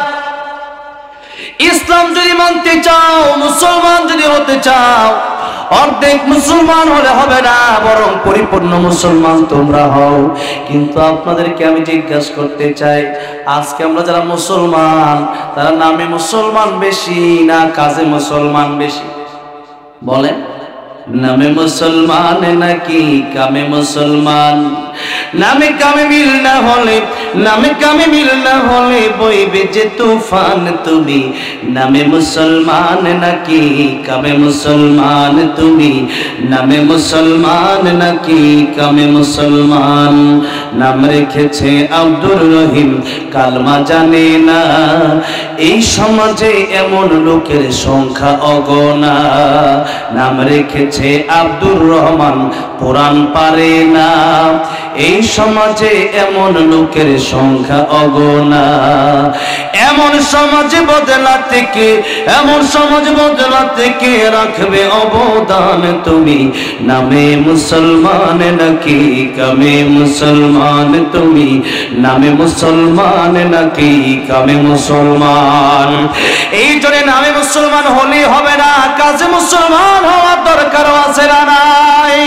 ইসলাম যদি মানতে চাও, মুসলমান যদি হতে চাও, অর্ধেক মুসলমান হলে হবে না, বরং পরিপূর্ণ মুসলমান তোমরা হও। কিন্তু আপনাদেরকে আমি জিজ্ঞাসা করতে চাই, আজকে আমরা যারা মুসলমান তারা নামে মুসলমান বেশি না কাজে মুসলমান বেশি? বলেন, নামে মুসলমান নাকি কামে মুসলমান? নামে কামে মিল না হলে, নামে কামে মিল না হলে বইবে যে তুফান। তুমি নামে মুসলমান নাকি কামে মুসলমান? তুমি নামে মুসলমান নাকি কামে মুসলমান? নাম রেখেছে আব্দুর রহিম, কালমা জানে না। এই সমাজে এমন লোকের সংখ্যা অগণা। নাম রেখেছে আব্দুর রহমান, কোরআন পারে না। এই সমাজে এমন লোকের সংখ্যা অগণা। এমন সমাজ বদলাতে কে, এমন সমাজ বদলাতে কে রাখবে অবদান? তুমি নামে মুসলমান নাকি কামে মুসলমান? তুমি নামে মুসলমান নাকি কামে মুসলমান? এই জন্য নামে মুসলমান হলে হবে না, কাজে মুসলমান হওয়ার দরকার আছে না নাই?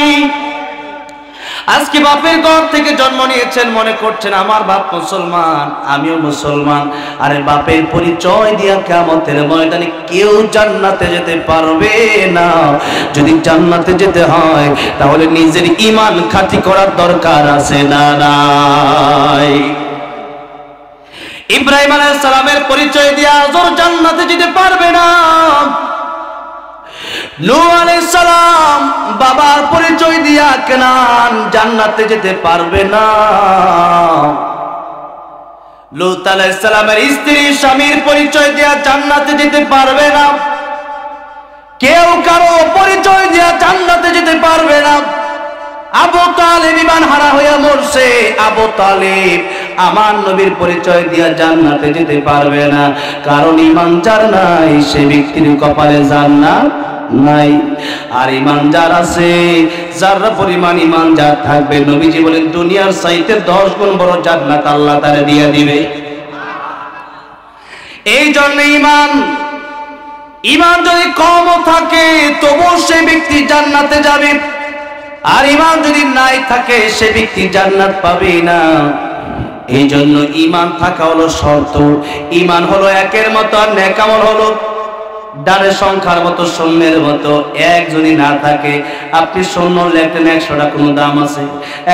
আজকে বাপের ঘর থেকে জন্ম নিয়েছেন, মনে করছেন আমার বাপ মুসলমান, আমিও মুসলমান। আরে বাপের পরিচয় দিয়া কিয়ামতের ময়দানে কেউ জান্নাতে যেতে পারবে না। যদি জান্নাতে যেতে হয় তাহলে নিজের ঈমান খাঁটি করার দরকার আছে না নাই? ইব্রাহিম আলাইহিস সালামের পরিচয় দিয়া আজর জান্নাতে যেতে পারবে না। নূহ আলাইহিস সালাম বাবার পরিচয় দিয়া কেনান জান্নাতে যেতে পারবে না। লূত আলাইহিস সালামের স্ত্রী স্বামীর পরিচয় দিয়া জান্নাতে যেতে পারবে না। কেউ কারো পরিচয় দিয়া জান্নাতে যেতে পারবে না। আবু তালেব ঈমান হারা হইয়া মরছে। আবু তালেব আমার নবীর পরিচয় দিয়া জান্নাতে যেতে পারবে না, কারণ ঈমান যার নাই সে ব্যক্তির কপালে জান্নাত নাই। আর ঈমান যার আছে, যারা পরিমাণ ঈমান যার থাকবে, নবীজি বলেন দুনিয়ার চাইতে 10 গুণ বড় জান্নাত আল্লাহ তাআলা দিয়ে দিবে। এই জন্য ঈমান যদি কম থাকে তবু সে ব্যক্তি জান্নাতে যাবে, আর ঈমান যদি নাই থাকে সে ব্যক্তি জান্নাত পাবে না। এই জন্য ঈমান থাকা হলো শর্ত। ঈমান হলো একের মতো, আর নেক আমল হলো ডানের সংখ্যার মতো, শূন্যের মতো। এক যদি না থাকে, আপনি শূন্য লেখেন 100টা কোনো দাম আছে?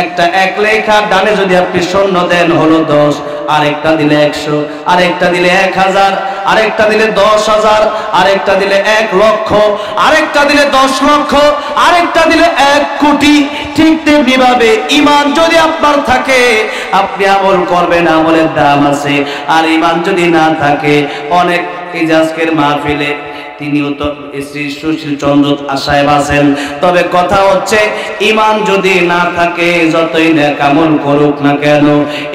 একটা এক লেখা ডানে যদি আপনি শূন্য দেন হলো 10, আরেকটা দিলে 100, আরেকটা দিলে 1000, আরেকটা দিলে 10,000, আরেকটা দিলে 1 লক্ষ, আরেকটা দিলে 10 লক্ষ, আরেকটা দিলে 1 কোটি। ঠিক তেমনি ভাবে ঈমান যদি আপনার থাকে, আপনি আমল করবেন, আমলের দাম আছে। আর ঈমান যদি না থাকে, অনেক এই আজকের মাহফিলে তিনিও তো শ্রী সুশীল চন্দ্র আশায় আছেন, তবে কথা হচ্ছে ঈমান যদি না থাকে, যতই নেক আমল করুক না কেন,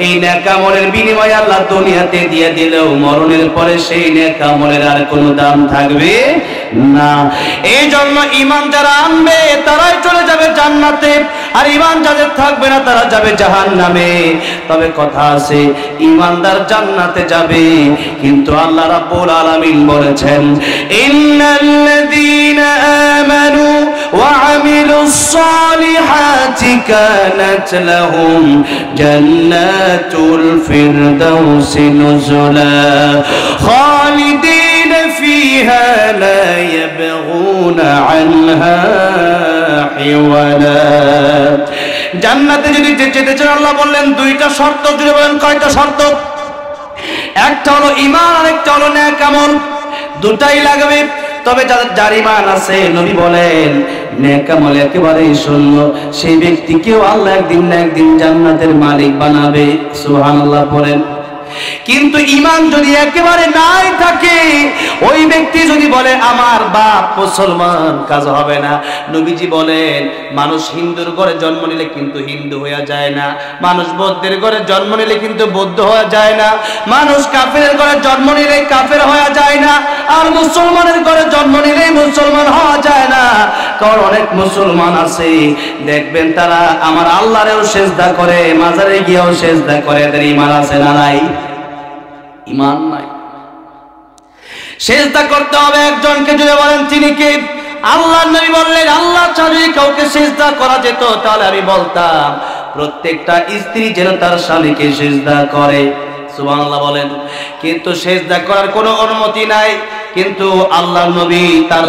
এই নেক আমলের বিনিময়ে আল্লাহ দুনিয়াতে দিয়ে দিলেও মরণের পরে সেই নেক আমলের আর কোনো দাম থাকবে না। এই জন্য ঈমান যারা আনবে তারাই চলে যাবে জান্নাতে, আর ঈমান যাদের থাকবে না তারা যাবে জাহান্নামে। তবে কথা আছে, ঈমানদার জান্নাতে যাবে, কিন্তু আল্লাহ রাব্বুল আলামিন বলেছেন ইন্নাল্লাযীনা আমানু ওয়া আমিলুস সালিহাতি কানাত লাহুম জান্নাতুল ফিরদাউসি নুজুলা খালিদিনা ফিহা লা ইয়াবগুনা আনহা হিওয়ালা। জান্নাতে যদি যেতে চান, আল্লাহ বললেন 2টা শর্ত। জুড়ে বলেন কয়টা শর্ত? একটা হলো ঈমান, আর একটা হলো নেক আমল। দুটাই লাগবে। তবে যার ঈমান আছে, নবী বলেন নেক আমল একেবারেই শূন্য, সেই ব্যক্তিকেও আল্লাহ একদিন না একদিন জান্নাতের মালিক বানাবে। সুবহানাল্লাহ বলেন। কিন্তু ঈমান যদি একেবারে নাই থাকে, ওই ব্যক্তি যদি বলে আমার বাপ মুসলমান, কাজ হবে না। নবীজি বলেন মানুষ হিন্দুর ঘরে জন্ম নিলে কিন্তু হিন্দু হয়ে যায় না, মানুষ বৌদ্ধের ঘরে জন্ম নিলে কিন্তু বৌদ্ধ হয়ে যায় না, মানুষ কাফেরের ঘরে জন্ম নিলে কাফের হয়ে যায় না, আর মুসলমানের ঘরে জন্ম নিলেই মুসলমান হওয়া যায় না। কারণ অনেক মুসলমান আছে দেখবেন তারা আমার আল্লাহরেও সেজদা করে, মাজারে গিয়েও সেজদা করে, এদের ঈমান আছে না নাই? ঈমান নাই। সেজদা করতে হবে একজনকে। যদি বলেন তিনি কে? আল্লাহর নবী বললেন আল্লাহ ছাড়া কাউকে সেজদা করা যেত, তাহলে আমি বলতাম প্রত্যেকটা স্ত্রী যেন তার স্বামীকে সেজদা করে। সুবহানাল্লাহ বলেন। কিন্তু সেজদা করার কোনো অনুমতি নাই। কিন্তু আল্লাহর নবী তার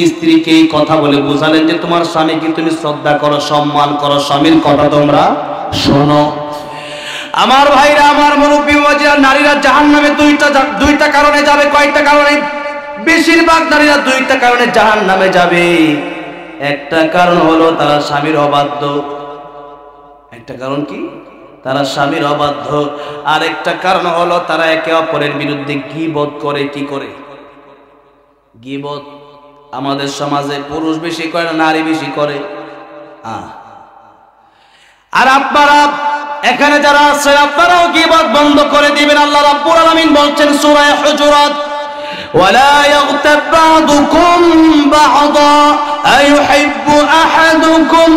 স্ত্রীকে কথা বলে বুঝালেন যে তোমার স্বামীকে তুমি শ্রদ্ধা করো, সম্মান করো, স্বামীর কথা তোমরা শোনো। আমার ভাইরা, আমার মুরব্বী ওয়াজিরা, নারীরা জাহান্নামে দুইটা কারণে যাবে। কয়টা কারণে? বেশিরভাগ নারীরা 2টা কারণে জাহান্নামে যাবে। একটা কারণ হলো তারা স্বামীর অবাধ্য। একটা কারণ কি? তারা স্বামীর অবাধ্য। আরেকটা কারণ হলো তারা একে অপরের বিরুদ্ধে গীবত করে। কি করে? গীবত। আমাদের সমাজে পুরুষ বেশি করে না নারী বেশি করে? আর আপনারা এখানে যারা আছেন আপনারাও গীবত বন্ধ করে দিবেন। আল্লাহ রাব্বুল আলামিন বলছেন সূরা হুজুরাত, ওয়ালা ইয়াগতাব বা'দুকুম বা'দা আইয়ুহিব্বু আহাদুকুম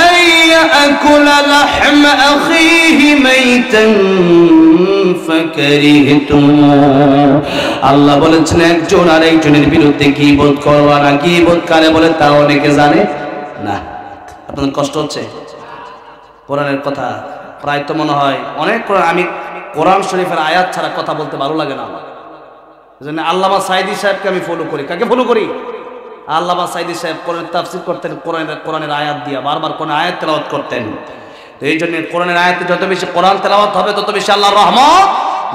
আন ইয়াকুলা লাহমা আখিহি মাইতান ফাকারিহতুম। আল্লাহ বলেছেন একজন আরেকজনের বিরুদ্ধে গীবত করবা না। গীবত কারে বলে তা অনেকে জানে না। আপনাদের কষ্ট হচ্ছে? কোরআনের কথা প্রায় তো মনে হয় অনেক আমি কোরআন শরীফের আয়াত ছাড়া কথা বলতে ভালো লাগে না আমার। এজন্য আল্লামা সাঈদী সাহেবকে আমি ফলো করি। কাকে ফলো করি? আল্লামা সাঈদী সাহেব কোরআন তাফসীর করতেন, কোরআনের আয়াত দিয়া বারবার কোন আয়াত তেলাওয়াত করতেন। তো এই জন্য কোরআনের আয়াতে যত বেশি কোরআন তেলাওয়াত হবে তত বেশি আল্লাহর রহমত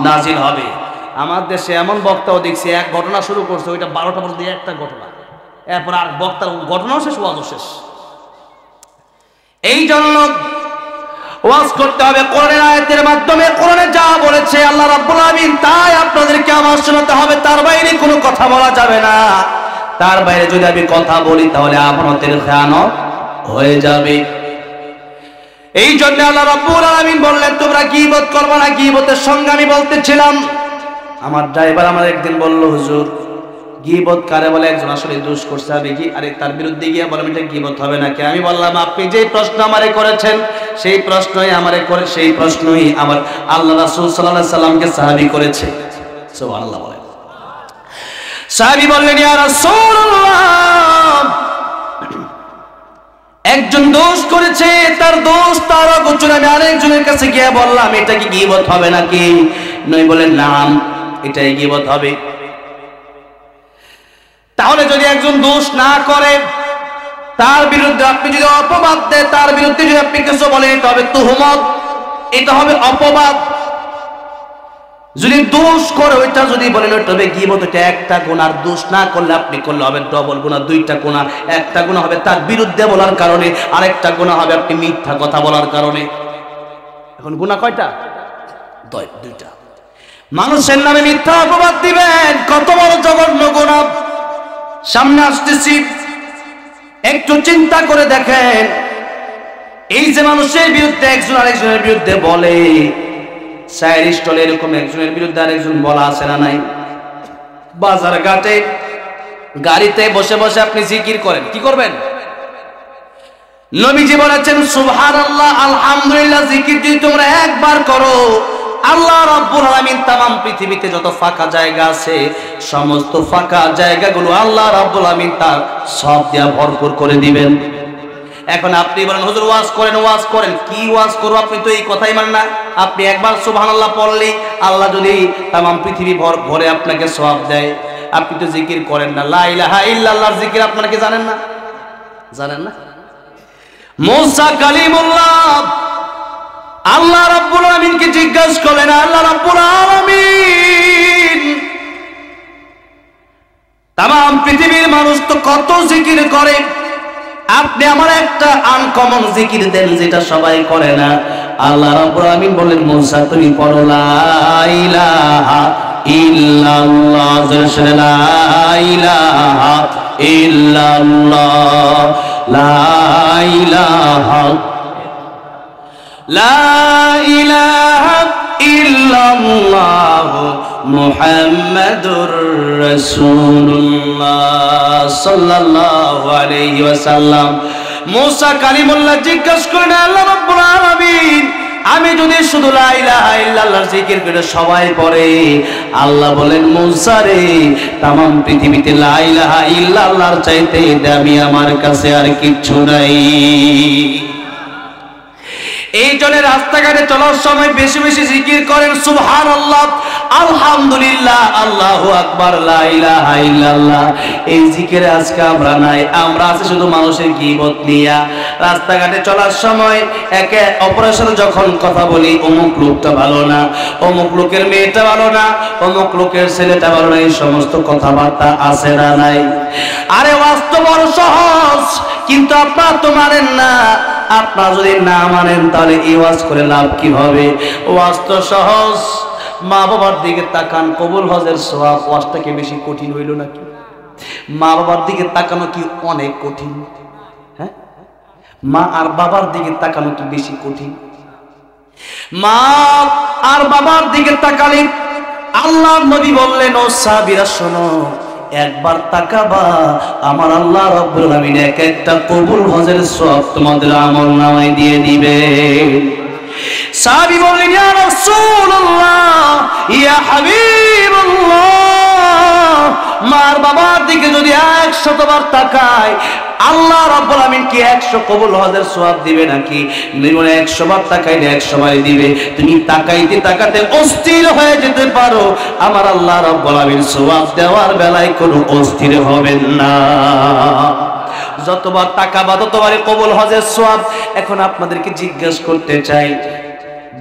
নাজিল হবে। আমার দেশে এমন বক্তাও দেখছি এক ঘটনা শুরু করছে, ওইটা 12টা পর্যন্ত একটা ঘটনা, এরপর আর বক্তার ঘটনাও শেষ, ওয়াজও শেষ। এই জন্য ওয়াজ করতে হবে কোরআনের আয়াতের মাধ্যমে। কোরআনে যা বলেছে আল্লাহ রাব্বুল আলামিন তাই আপনাদেরকে আমার শোনাতে হবে, তার বাইরে কোনো কথা বলা যাবে না। তার বাইরে যদি আমি কথা বলি তাহলে আমানতের খেয়ানত হয়ে যাবে। এই জন্য আল্লাহ রাব্বুল আলামিন বললেন তোমরা গীবত করবে না। গীবতের সঙ্গে আমি বলতেছিলাম, আমার ড্রাইভার আমার একদিন বলল হুজুর গীবত কারে বলে? একজন আসলে দোষ করছে, আমি কি আরে তার বিরুদ্ধে গিয়ে বললাম এটা গীবত হবে নাকি? আমি বললাম আপনি যে প্রশ্ন আমারে করেছেন সেই প্রশ্নই আমারে করে, সেই প্রশ্নই আমার আল্লাহ রাসূল সাল্লাল্লাহু আলাইহি সাল্লামকে সাহাবী করেছে। সুবহানাল্লাহ বলেন। সাহাবী বললেন ইয়া রাসূলুল্লাহ, একজন দোষ করেছে, তার দোষ তার অগোচরে আমি আরেকজনের কাছে গিয়ে বললাম, এটা কি গীবত হবে নাকি? নবী বলেন নাম, এটাই গীবত হবে। তাহলে যদি একজন দোষ না করে, তার বিরুদ্ধে আপনি যদি অপবাদ দেন, তার বিরুদ্ধে যদি আপনি কিছু বলেন, এটা হবে তুহমত, এটা হবে অপবাদ। যদি দোষ করে ওইটা যদি বলেন ওইটা হবে গীবত, এটা একটা গুনাহ। দোষ না করলে আপনি করলে হবে ডবল গুনাহ, দুইটা গুনাহ। একটা গুনাহ হবে তার বিরুদ্ধে বলার কারণে, আরেকটা গুনাহ হবে আপনি মিথ্যা কথা বলার কারণে। এখন গুনাহ কয়টা? দুইটা। মানুষের নামে মিথ্যা অপবাদ দিবেন, কত বড় জঘন্য গুনাহ সামনে আসতেছি। একটু চিন্তা করে দেখেন, এই যে মানুষের বিরুদ্ধে একজন আরেকজনের বিরুদ্ধে বলে, চায়ের স্টলে এরকম একজনের বিরুদ্ধে আরেকজন বলা আছে না নাই? বাজার ঘাটে গাড়িতে বসে বসে আপনি জিকির করেন, কি করবেন? নবীজি বলেছেন সুবহানাল্লাহ আলহামদুলিল্লাহ জিকির যদি তোমরা একবার করো, আল্লাহ রাব্বুল আলামিন তামাম পৃথিবীতে যত ফাঁকা জায়গা আছে সমস্ত ফাঁকা জায়গাগুলো আল্লাহ রাব্বুল আলামিন তার সব দিয়া ভরপুর করে দিবেন। এখন আপনি বলেন হুজুর ওয়াজ করেন, কি ওয়াজ করব? আপনি তো এই কথাই মানেন না। আপনি একবার সুবহানাল্লাহ পড়লেই আল্লাহ যদি তামাম পৃথিবী ভরে আপনাকে সওয়াব দেয়। আপনি তো জিকির করেন না, লা ইলাহা ইল্লাল্লাহর জিকির আপনারা কি জানেন না? জানেন না? মুসা কালিমুল্লাহ আল্লাহ রাব্বুল আলামিনকে জিজ্ঞাসা করলেন, আল্লাহ রাব্বুল আলামিন তামাম পৃথিবীর মানুষ তো কত জিকির করে, আপনি আমার একটা আনকমন জিকির দেন যেটা সবাই করে না। আল্লাহ রাব্বুল আলামিন বললেন মুসা তুমি পড়ো লা ইলাহা ইল্লাল্লাহ, লা ইলাহা ইল্লাল্লাহ, লা ইলাহা ইল্লাল্লাহ মুহাম্মাদুর রাসূলুল্লাহ সাল্লাল্লাহু আলাইহি ওয়াসাল্লাম। মুসা কালিমুল্লাহ জিজ্ঞাসা করেন আল্লাহ রাব্বুল আলামিন আমি যদি শুধু লা ইলাহা ইল্লাল্লাহর জিকির করে সবাই পড়ে, আল্লাহ বলেন মুসা রে তামাম পৃথিবীতে লা ইলাহা ইল্লাল্লাহর চাইতে দামি আমার কাছে আর কিচ্ছু নাই। এই জন্য রাস্তাঘাটে চলার সময় বেশি বেশি জিকির করেন সুবহানাল্লাহ, আলহামদুলিল্লাহ, আল্লাহু আকবার, লা ইলাহা ইল্লাল্লাহ। এই জিকিরে আজকে আমরা নাই, আমরা আছি শুধু মানুষের গীবত নিয়া। রাস্তাঘাটে চলার সময় একে অপরের সাথে যখন কথা বলি, অমুক লোকটা ভালো না, অমুক লোকের মেয়েটা ভালো না, অমুক লোকের ছেলেটা ভালো না, এই সমস্ত কথাবার্তা আছে না নাই? আরে বাস্তব বড় সহজ, কিন্তু আপনারা তো মানেন না। আপনারা যদি না মানেন তাহলে এই ওয়াজ করে লাভ কি হবে? ওয়াজ তো সহজ। মা বাবার দিকে তাকান, কবুল হজের সওয়াব। ওয়াজটা কি বেশি কঠিন হইল নাকি? মা বাবার দিকে তাকানো কি অনেক কঠিন? হ্যাঁ, মা আর বাবার দিকে তাকানো কি বেশি কঠিন? মা আর বাবার দিকে তাকালে আল্লাহর নবী বললেন ও সাহাবীরা শোনো, একবার তাকাবা আমার আল্লাহ রাব্বুল আলামিন এক একটা কবুল হজের সওয়াব তোমাদের আমলনামায় দিয়ে দিবে। সাহাবী বললেন ইয়া রাসূলুল্লাহ ইয়া হাবিবাল্লাহ, মার বাবার দিকে যদি 100 বার তাকায় আল্লাহ রাব্বুল আলামিন কি 100 কবুল হজের সওয়াব দিবে নাকি? জীবনে 100 বার তাকাইলে 100 বারই দিবে। তুমি তাকাইতে তাকাতে অস্থির হয়ে যেতে পারো, আমার আল্লাহ রাব্বুল আলামিন সওয়াব দেওয়ার বেলায় কোনো অস্থির হবেন না। যতবার তাকাবা ততবারই কবুল হজের সওয়াব। এখন আপনাদেরকে জিজ্ঞাসা করতে চাই,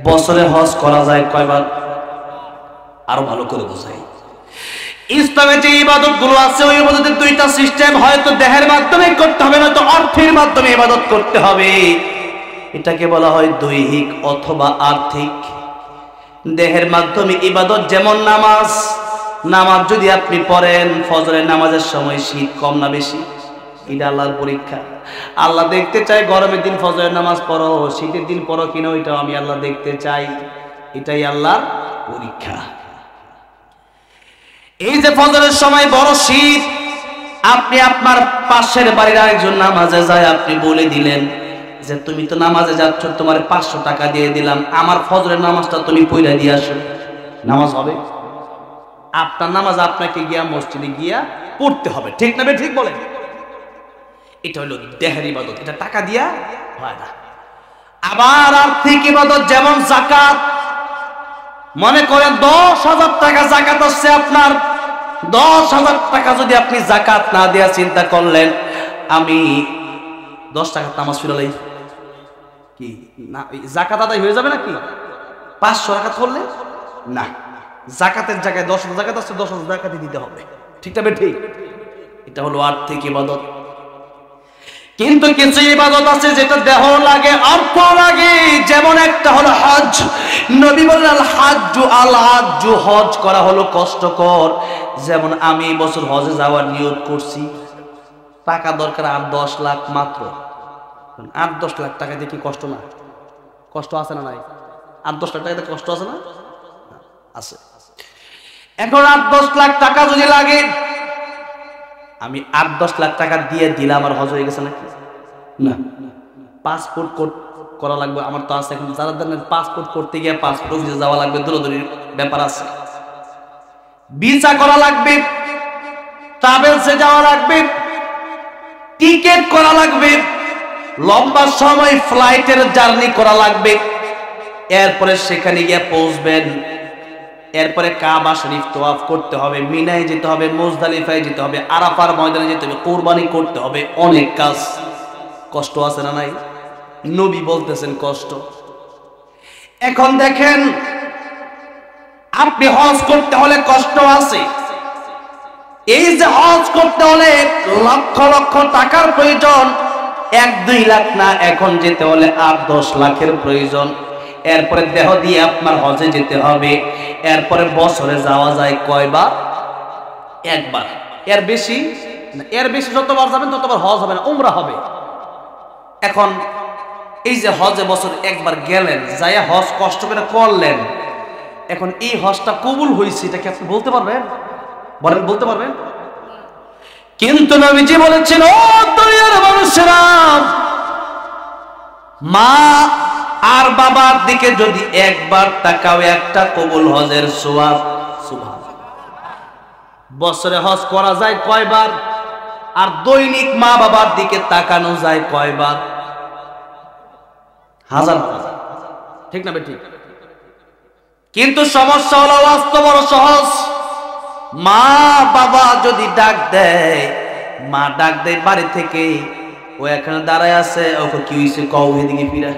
বছরে হজ করা যায় কয়বার? আরো ভালো করে বোঝাই। ইসলামে যে ইবাদত গুলো আছে ওই ইবাদতের দুইটা সিস্টেম, হয়তো দেহের মাধ্যমে করতে হবে, নয়তো অর্থের মাধ্যমে ইবাদত করতে হবে। এটাকে বলা হয় দৈহিক অথবা আর্থিক। দেহের মাধ্যমে ইবাদত যেমন নামাজ, নামাজ যদি আপনি পড়েন ফজরের নামাজের সময় শীত কম না বেশি? এটা আল্লাহর পরীক্ষা। আল্লাহ দেখতে চাই গরমের দিন ফজরের নামাজ পড়ো, শীতের দিন পড়ো কিনা ওইটাও আমি আল্লাহ দেখতে চাই। এটাই আল্লাহর পরীক্ষা। এই যে ফজরের সময় বড় শীত, আপনি আপনার পাশের বাড়ির আরেকজন নামাজে যায়, আপনি বলে দিলেন যে তুমি তো নামাজে যাচ্ছ, তোমার 500 টাকা দিয়ে দিলাম, আমার ফজরের নামাজটা তুমি পড়ে দিয়ে আসো। নামাজ হবে? আপনার নামাজ আপনাকে গিয়া মসজিদে গিয়া পড়তে হবে, ঠিক না? ঠিক বলেন। এটা হলো দেহের ইবাদত, এটা টাকা দিয়া হয় না। আবার আর্থিক ইবাদত যেমন যাকাত, মনে করেন 10,000 টাকা যাকাত হচ্ছে আপনার, 10,000 টাকা যদি আপনি যাকাত না দেয়া চিন্তা করলেন আমি 10 টাকা নামাজ ফিরালাই কি না, যাকাত আদায় হয়ে যাবে নাকি? 500 টাকা করলে না, যাকাতের জায়গায় 10,000 যাকাত আছে, 10,000 যাকাতই দিতে হবে, ঠিক না? ঠিক। এটা হলো আর্থিক ইবাদত। কিন্তু কিছু ইবাদত আছে যেটা দেহ লাগে, অর্থ লাগে, যেমন একটা হলো হজ। নবী বললেন আল হাজ্জু আল হাজ্জু, হজ করা হলো কষ্টকর। যেমন আমি এই বছর হজে যাওয়ার নিয়ত করছি, টাকা দরকার 8-10 লাখ মাত্র। 8-10 লাখ টাকা দিয়ে কি কষ্ট না? কষ্ট আছে না নাই? 8-10 লাখ টাকাতে কষ্ট আছে না? আছে। এখন 8-10 লাখ টাকা যদি লাগে, আমি 8-10 লাখ টাকা দিয়ে দিলে আমার হজ হয়ে গেছে নাকি? না। পাসপোর্ট করা লাগবে, আমার তো আছে। এখন যারা ধরেন পাসপোর্ট করতে গিয়ে পাসপোর্ট অফিসে যাওয়া লাগবে, দূরদূরের ব্যাপার আছে, ভিসা করা লাগবে, ট্রাভেলসে যাওয়া লাগবে, টিকেট করা লাগবে, লম্বা সময় ফ্লাইটের জার্নি করা লাগবে, এরপরে সেখানে গিয়ে পৌঁছবেন, এরপরে কাবা শরীফ তওয়াফ করতে হবে, মিনায় যেতে হবে, মুজদালিফায় যেতে হবে, আরাফার ময়দানে যেতে হবে, কুরবানি করতে হবে, অনেক কাজ। কষ্ট আছে না নাই? নবী বলতেছেন কষ্ট। এখন দেখেন, আপনি হজ করতে হলে কষ্ট আছে। এই যে হজ করতে হলে লক্ষ লক্ষ টাকার প্রয়োজন, 1-2 লাখ না, এখন যেতে হলে 8-10 লাখের প্রয়োজন। এরপরে দেহ দিয়ে আপনার হজে যেতে হবে। এরপরে বছরে যাওয়া যায় কয়বার? একবার। এর বেশি যতবার যাবেন ততবার হজ হবে না, উমরা হবে। এখন এই যে হজে বছর একবার গেলেন, যাইয়া হজ কষ্ট করে করলেন, এখন এই হজটা কবুল হয়েছে, এটা কি আপনি বলতে পারবেন? বলেন, বলতে পারবেন? কিন্তু নবীজি বলেছেন, ও দুনিয়ার মানুষেরা, মা আর বাবার দিকে যদি একবার তাকাও, একটা কবুল হজের সওয়াব। সুবহানাল্লাহ। বছরে হজ করা যায় কয়বার? আর দৈনিক মা বাবার দিকে তাকানো যায় কয়বার? 1000 বার। ঠিক না ঠিক? কিন্তু সমস্যা হলো, বাস্তব বড় সহজ। মা বাবা যদি ডাক দেয়, মা ডাক দেয় বাড়ি থেকে, ও এখানে দাঁড়ায় আছে, ওকে কি হইছে কও, এদিকে ফিরা।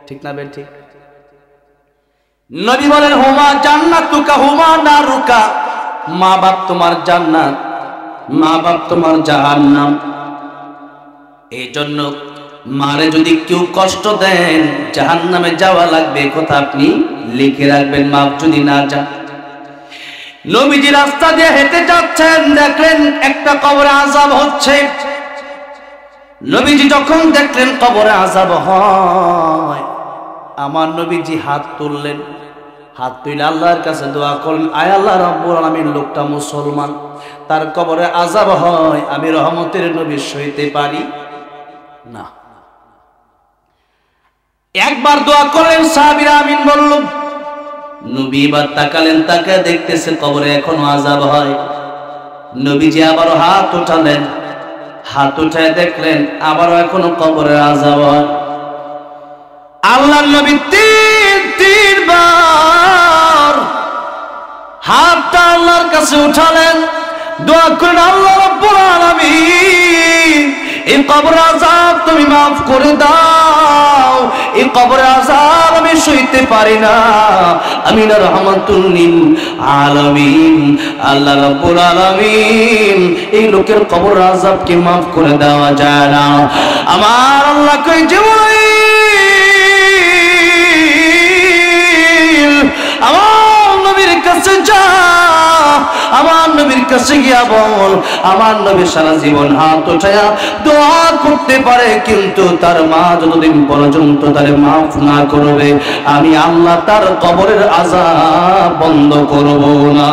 ঠিক না ঠিক? নবী বলেন, হুমা জান্নাতুকা হুমা নারুকা, মা বাপ তোমার জান্নাত, মা বাপ তোমার জাহান্নাম। এই জন্য মারে যদি কেউ কষ্ট দেন, জাহান্নামে যাওয়া লাগবে, কথা আপনি লিখে রাখবেন, মাপ যদি না যান। নবীজি রাস্তা দিয়ে হেঁটে যাচ্ছেন, দেখলেন একটা কবরে আযাব হচ্ছে। নবীজি যখন দেখলেন কবরে আযাব হয়, আমার নবীজি হাত তুললেন, হাত তুলে আল্লাহর কাছে দোয়া করলেন, আয় আল্লাহ রাব্বুল আলামিন, লোকটা মুসলমান, তার কবরে আযাব হয়, আমি রহমতের নবী সইতে পারি না। একবার দোয়া করলেন, সাহাবীরা আমিন বলল। নবী এবার তাকালেন, তাকে দেখতেছে কবরে এখনো আযাব হয়। নবীজি আবারও হাত উঠালেন, হাত উঠায় দেখলেন আবারও এখনো কবরে আযাব হয়। আল্লাহর নবী তিনবার হাতটা আল্লাহর কাছে উঠালেন, দোয়া করেন, আল্লাহ রাব্বুল আলামিন, এই কবর আযাব তুমি মাফ করে দাও, এই কবর আযাব আমি সইতে পারি না, আমি না রহমাতুল লিল আলামিন। আল্লাহ রাব্বুল আলামিন, এই লোকের কবর আযাবকে মাফ করে দেওয়া যায় না। আমার আল্লাহ কই জিবরাইল, আমার নবীর কাছে যা, আমার নবীর কাছে গিয়া বল, আমার নবী সারা জীবন হাত উঠায়া দোয়া করতে পারে, কিন্তু তার মা যতদিন পর্যন্ত তারে মাফ না করবে, আমি আল্লাহ তার কবরের আযাব বন্ধ করব না।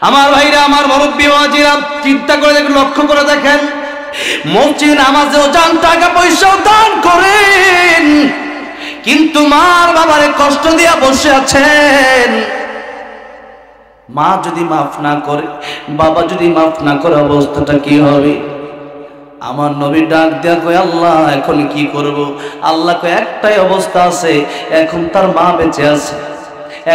আমার ভাইরা, আমার মুরব্বী ওয়াজিরা, চিন্তা করে দেখেন, লক্ষ্য করে দেখেন, মসজিদে নামাজেও যান, টাকা পয়সাও দান করেন, কিন্তু মার বাবারে কষ্ট দিয়া বসে আছেন। মা যদি মাফ না করে, বাবা যদি মাফ না করে, অবস্থাটা কি হবে? আমার নবী ডাক দেয়া কয়, আল্লাহ এখন কি করব? আল্লাহ কয়, একটাই অবস্থা আছে, এখন তার মা বেঁচে আছে,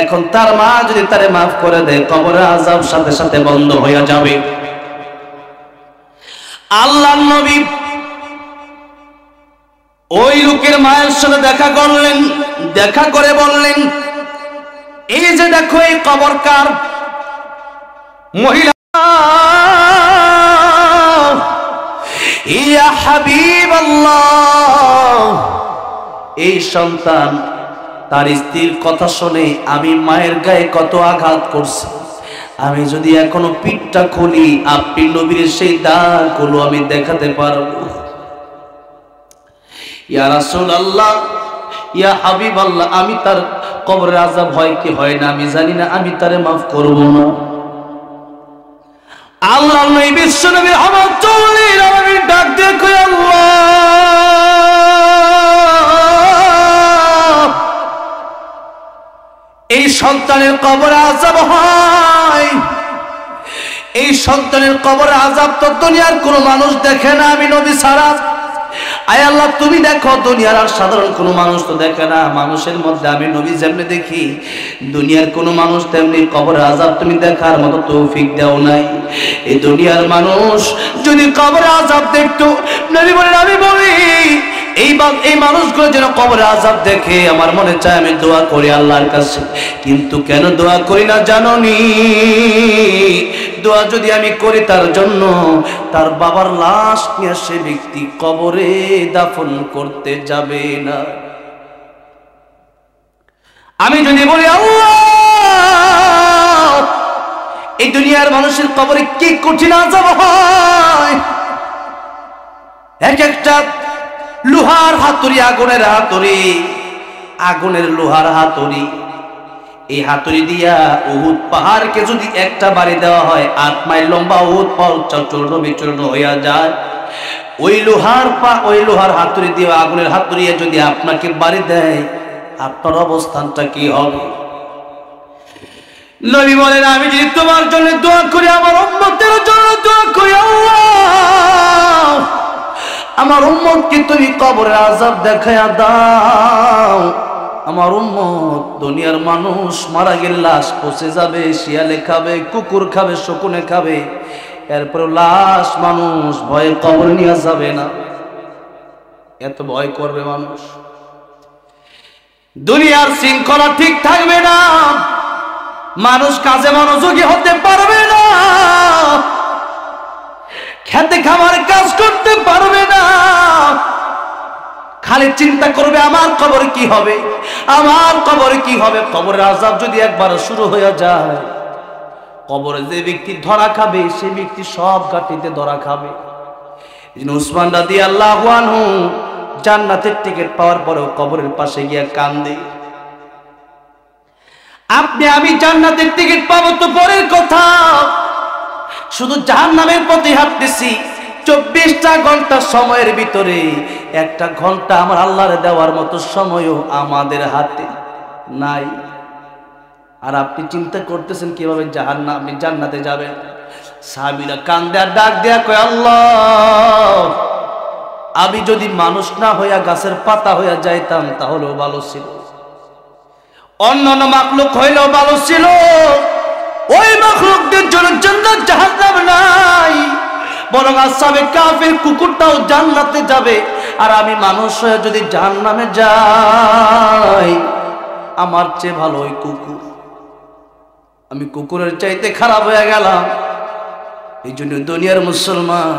এখন তার মা যদি তারে মাফ করে দেয়, কবরের আযাব সাথে সাথে বন্ধ হয়ে যাবে। আল্লাহর নবী ওই লোকের মায়ের সাথে দেখা করলেন, দেখা করে বললেন, এই যে দেখো, এই কবর কার? মহিলা, ইয়া হাবিবাল্লাহ, এই সন্তান তার স্ত্রীর কথা শুনে আমি মায়ের গায়ে কত আঘাত করছি, আমি যদি এখনো পিঠটা খুলি, আপনি নবীর সেই দাগগুলো আমি দেখাতে পারবো। ইয়া রাসূলুল্লাহ, ইয়া হাবিবাল্লাহ, আমি তার কবরের আযাব হয় কি হয় না আমি জানি না, আমি তারে মাফ করব না। আল্লাহর নবী বিশ্ব নবী রাহমাতুল্লিল আলামিন ডাক দিয়ে কয়, আল্লাহ, এই সন্তানের কবরে আযাব হয়, এই সন্তানের কবরে আযাব তো দুনিয়ার কোনো মানুষ দেখে না, আমি নবী ছাড়া। আয় আল্লাহ, তুমি দেখো, দুনিয়ার আর সাধারণ কোনো মানুষ তো দেখে না, মানুষের মধ্যে আমি নবী যেমনি দেখি, দুনিয়ার কোনো মানুষ তেমনি কবরের আযাব তুমি দেখার মতো তৌফিক দাও নাই। এই দুনিয়ার মানুষ যদি কবরের আযাব দেখতো, নবী বলেন, আমি বলি এই মানুষগুলো যেন কবরের আযাব দেখে, আমার মনে চায় আমি দোয়া করি আল্লাহর কাছে, কিন্তু কেন দোয়া করি না জানোনি? দোয়া যদি আমি করি তার জন্য, তার বাবার লাশ নিয়ে সে ব্যক্তি কবরে দাফন করতে যাবে না। আমি যদি বলি, আল্লাহ, এই দুনিয়ার মানুষের কবরে কি কঠিন আযাব হয়, এক একটা লোহার হাতুড়ি, আগুনের হাতুড়ি, আগুনের লোহার হাতুড়ি, এই হাতুড়ি দিয়া উহুদ পাহাড়কে যদি একটা বাড়ি দেওয়া হয়, 8 মাইল লম্বা উহুদ পাহাড় চূর্ণ বিচূর্ণ হইয়া যায়। ওই লোহার হাতুড়ি দিয়ে, আগুনের হাতুড়ি যদি আপনাকে বাড়ি দেয়, আপনার অবস্থানটা কি হবে? নবী বলেন, আমি যদি তোমার জন্য দোয়া করি, আমার উম্মতের জন্য দোয়া করি, আল্লাহ, আমার উম্মতকে তুমি কবরের আযাব দেখায়া দাও। আমার উম্মত, দুনিয়ার মানুষ মারা গেলে লাশ পচে যাবে, শিয়ালে খাবে, কুকুর খাবে, শকুনে খাবে, এরপরে লাশ মানুষ ভয়ে কবর নিয়ে যাবে না, এত ভয় করবে মানুষ। দুনিয়ার শৃঙ্খলা ঠিক থাকবে না, মানুষ কাজে মনোযোগী হতে পারবে না, খেতে খামারে কাজ করতে পারবে না, খালি চিন্তা করবে আমার কবরে কি হবে, আমার কবরে কি হবে। কবরের আযাব যদি একবার শুরু হয়ে যায়, কবরে যে ব্যক্তি ধরা খাবে, সে ব্যক্তি সব ঘাটিতে ধরা খাবে। উসমান রাদিয়াল্লাহু আনহু জান্নাতের টিকিট পাওয়ার পরেও কবরের পাশে গিয়ে কান্দে। আপনি আমি জান্নাতের টিকিট পাবো তো পরের কথা, শুধু জাহান্নামের পথে হাঁটতেছি। 24টা ঘন্টা সময়ের ভিতরে 1টা ঘন্টা আমার আল্লাহর দেওয়ার মতো সময়ও আমাদের হাতে নাই। আর আপনি চিন্তা করতেছেন কিভাবে আপনি জান্নাতে যাবেন। সাহাবীরা কান্দে আর ডাক দেয়া কয়, আল্লাহ, আমি যদি মানুষ না হইয়া গাছের পাতা হইয়া যাইতাম তাহলেও ভালো ছিল, অন্যান্য মাখলুক হইলেও ভালো ছিল, ওই মাখলুকদের জন্য জান্নাত জাহান্নাম নাই, বরং আসহাবে কাফের কুকুরটাও জান্নাতে যাবে, আর আমি মানুষ হয়ে যদি জাহান্নামে যাই, আমার চেয়ে ভালো ওই কুকুর, আমি কুকুরের চাইতে খারাপ হয়ে গেলাম। এই জন্য দুনিয়ার মুসলমান,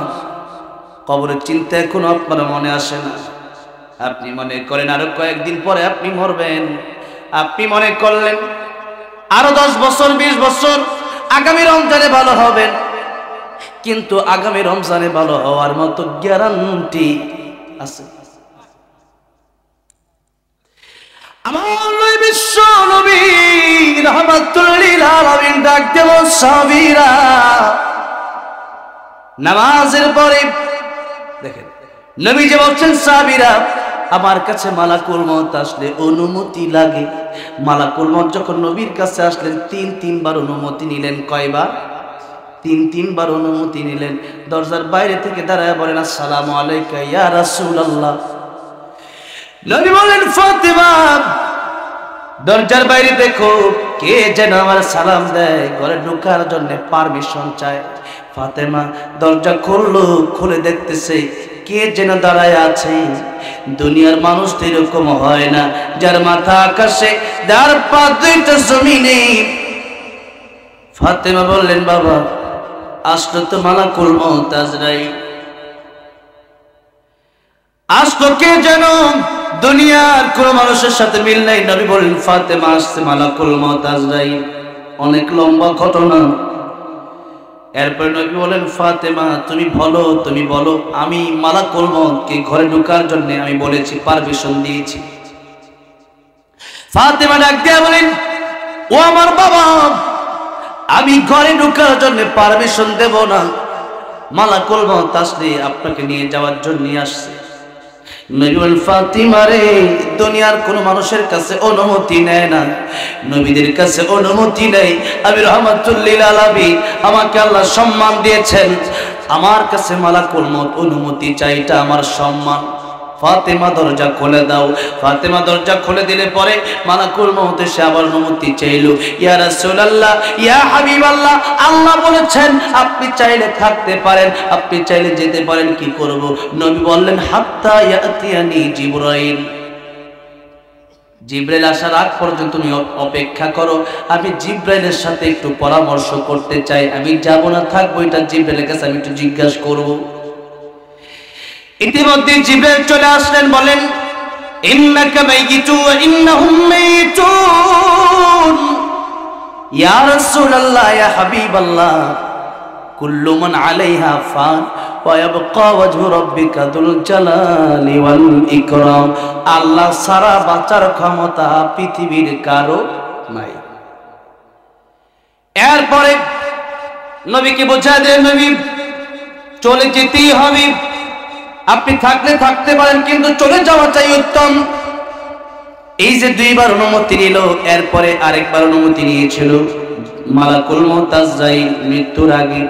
কবরের চিন্তা এখনো আপনার মনে আসে না। আপনি মনে করেন আরো কয়েকদিন পরে আপনি মরবেন, আপনি মনে করলেন আরো 10 বছর 20 বছর আগামী রমজানে ভালো হবেন, কিন্তু আগামী রমজানে ভালো হওয়ার মতো গ্যারান্টি আছে? আমার নবী বিশ্ব নবী রাহমাতুল লিল আলামিন ডাক দেব সাহাবীরা নামাজের পরে দেখেন নবী যে বলছেন সাহাবীরা আমার কাছে মালাকুল মউত আসলে অনুমতি লাগে। মালাকুল মউত যখন নবীর কাছে আসলেন তিনবার অনুমতি নিলেন। কয়বার? তিনবার অনুমতি নিলেন। দরজার বাইরে থেকে দাঁড়ায় বলেন আসসালামু আলাইকা ইয়া রাসূলুল্লাহ। নবী বলেন ফাতেমা দরজার বাইরে দেখো কে যেন আমার সালাম দেয়, ঘরে ঢোকার জন্য পারমিশন চায়। ফাতেমা দরজা খুললো, খুলে দেখতেছে কে যেন দাঁড়ায় আছে। দুনিয়ার মানুষ তো এরকম হয় না, যার মাথা আকাশে যার পা দুইটা জমিনে। ফাতেমা বললেন বাবা আসলো তো মালাকুল মউত আজরাইল, আসলো কে যেন দুনিয়ার কোন মানুষের সাথে মিল নাই। নবী বললেন ফাতেমা আসছে মালাকুল মউত আজরাইল। অনেক লম্বা ঘটনা। এরপর নবী বলেন ফাতেমা তুমি বলো আমি মালাকুল মউতকে ঘরে ঢোকার জন্য আমি বলেছি, পারমিশন দিয়েছি। ফাতেমা ডাক দিয়ে বলেন ও আমার বাবা আমি ঘরে ঢোকার জন্য পারমিশন দেব না, মালাকুল মউত আসলে আপনাকে নিয়ে যাওয়ার জন্য আসছে। নবী বলেন ফাতিমা রে দুনিয়ার কোন মানুষের কাছে অনুমতি নেয় না, নবীদের কাছে অনুমতি নেই। আমি রাহমাতুল লিল আলামিন আমাকে আল্লাহ সম্মান দিয়েছেন, আমার কাছে মালাকুল মউত অনুমতি চাই, এটা আমার সম্মান। ফাতেমা দরজা খুলে দাও। ফাতেমা দরজা খুলে দিলে পরে মালাকুল মউত এসে আবার অনুমতি চাইলো। ইয়া রাসূলুল্লাহ ইয়া হাবিবাল্লাহ আল্লাহ বলেছেন আপনি চাইলে থাকতে পারেন, আপনি চাইলে যেতে পারেন, কি করব? নবী বললেন হাত্তা ইয়াতিয়ানি জিবরাইল, জিবরাইল আসার আগ পর্যন্ত তুমি অপেক্ষা করো, আমি জিবরাইলের সাথে একটু পরামর্শ করতে চাই, আমি যাব না থাকবো, এটা জিবরাইলের কাছে আমি একটু জিজ্ঞাসা করব। ইতিমধ্যে জিবরাইল চলে আসলেন, বলেন ইন্নাকা মাইয়িতুন ওয়া ইন্নাহুম মাইয়িতুন। ইয়া রাসূলুল্লাহ ইয়া হাবিবাল্লাহ কুল্লু মান আলাইহা ফান ওয়া ইয়াবকা ওয়াজহু রাব্বিকা যুল জালালি ওয়াল ইকরাম। আল্লাহ সারা বাঁচার ক্ষমতা পৃথিবীর কারো নাই। এরপরে নবীকে বোঝায় দেন নবী চলে যেতেই হবে, আপনি থাকলে থাকতে পারেন কিন্তু চলে যাওয়া চাই উত্তম। এই যে দুইবার অনুমতি নিল, এরপরে আরেকবার অনুমতি নিয়েছিল মালাকুল মউত আজরাইল মৃত্যুর আগে।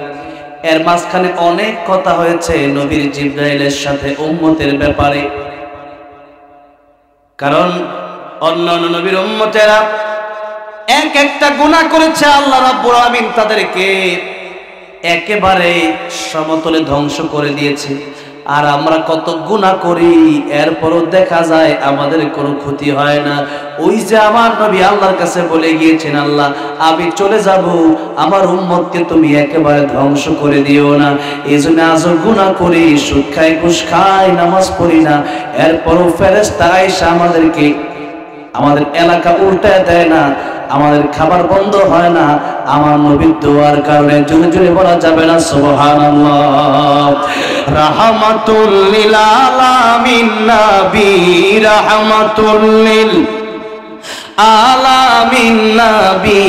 এর মাঝখানে অনেক কথা হয়েছে নবীর জিবরাইলের সাথে উম্মতের ব্যাপারে, কারণ অন্যান্য নবীর উম্মতেরা এক একটা গুনাহ করেছে, আল্লাহ রাব্বুল আলামিন তাদেরকে একেবারে সমতলে ধ্বংস করে দিয়েছে। আর আমরা কত গুনাহ করি, এরপরও দেখা যায় আমাদের কোনো ক্ষতি হয় না। ওই যে আমার নবী আল্লাহর কাছে বলে গিয়েছেন আল্লাহ আমি চলে যাব, আমার উম্মতকে তুমি একেবারে ধ্বংস করে দিও না। এই জন্য আজও গুনাহ করি, সুদ খাই, ঘুষ খাই, নামাজ পড়ি না, এরপরও ফেরেশতা আয়েশা আমাদেরকে আমাদের এলাকা উল্টায় দেয় না, আমাদের খাবার বন্ধ হয় না আমার নবীর দোয়ার কারণে। জোরে জোরে বলা যাবে না সুবহানাল্লাহ। রাহমাতুল লিল আলামিন নবী রাহমাতুল লিল আলামিন নবী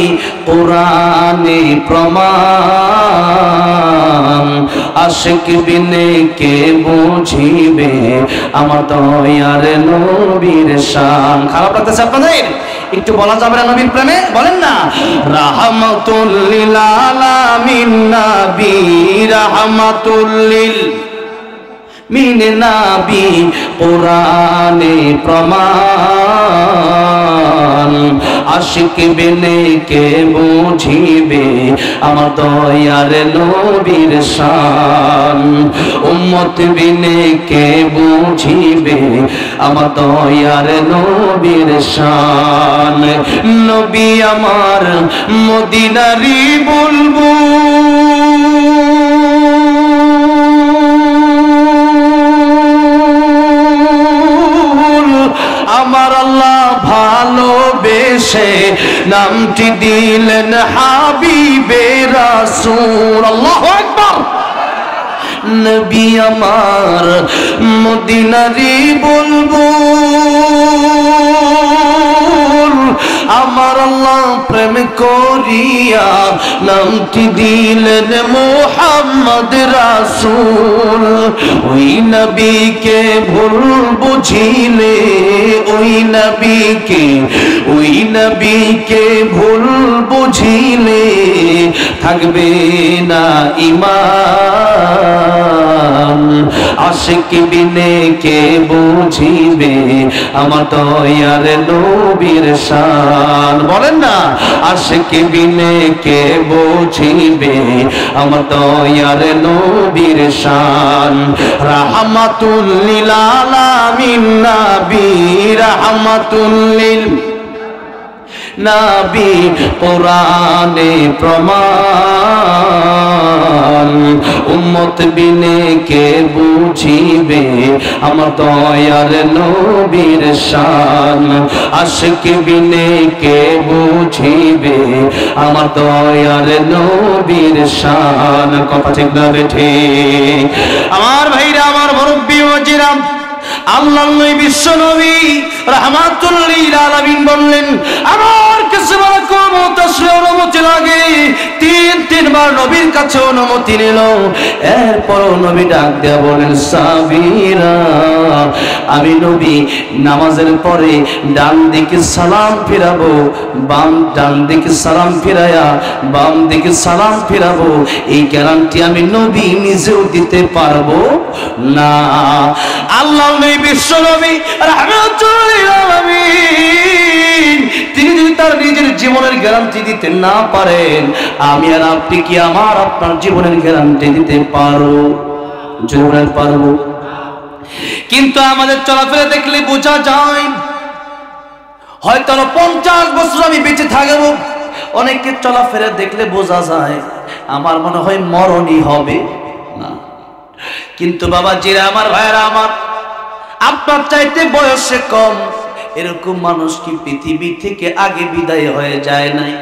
কোরআনে প্রমাণ, আশিক বিনে কে বুঝিবে আমার দয়ার নবীর শান। খারাপ লাগতেছে আপনাদের? একটু বলা যাবে না নবীর প্রেমে? বলেন না রাহমাতুল লিল আলামিন নবী রাহমাতুল লিল মিন নবী কোরআনে প্রমাণ, আশিক বিনে কে বুঝিবে আমার দয়ার নবীর শান, উম্মত বিনে কে বুঝিবে আমার দয়ার নবীর শান। নবী আমার মদিনারি বুলবুল, আমার আল্লাহ ভালোবেসে নামটি দিলেন হাবিবে রাসূল। আল্লাহু আকবার। নবী আমার মদিনারি বুলবুল, আমার আল্লাহ প্রেম করিয়া নামটি দিলেন মুহাম্মদ রাসূল। ওই নবীকে ভুল বুঝিলে, ওই নবীকে ভুল বুঝিলে থাকবে না ঈমান। আশিক বিনে কে বুঝিবে আমার দয়ার নবীর শান। বলেন না, আশিক বিনে কে বুঝিবে আমার দয়ার নবীর শান। রাহমাতুল লিল আলামিন নবী, রাহমাতুল লিল নবী কোরআনে প্রমাণ। উম্মত বিনে কে বুঝিবে আমার দয়ার নবীর শান। আশিক বিনে কে বুঝিবে আমার দয়ার নবীর শান। কথা ঠিক না ঠিক? আমার ভাইরা, আমার মুরব্বি ওয়াজিরা, আল্লাহর নবী বিশ্ব নবী রাহমাতুল লিল আলামিন বললেন, আমার কাছে বড় ক্ষমতা আসলে অনুমতি লাগে। তিনবার নবীর কাছে অনুমতি নিল। এরপর নবী ডাক দেয়া বলেন, সাবিরা, আমি নবী নামাজের পরে ডান দিকে সালাম ফিরাবো, ডান দিকে সালাম ফিরায়া বাম দিকে সালাম ফিরাবো। এই গ্যারান্টি আমি নবী নিজেও দিতে পারবো না। আল্লাহ নবী বিশ্ব নবী রাহমাতুল লিল আলামিন তিনি যদি তার নিজের জীবনের গ্যারান্টি দিতে না পারেন, আমি আর আপনি কি আমার আপনার জীবনের গ্যারান্টি দিতে পারবো? জীবনের পারবো? কিন্তু আমাদের চলাফেরা দেখলে বোঝা যায় হয়তো 50 বছর আমি বেঁচে থাকবো। অনেকে চলাফেরা দেখলে বোঝা যায় আমার মনে হয় মরণই হবে না। কিন্তু বাবা জিরা, আমার ভাইরা, আমার আপনার চাইতে বয়সে কম এরকম মানুষ কি পৃথিবী থেকে আগে বিদায় হয়ে যায় নাই?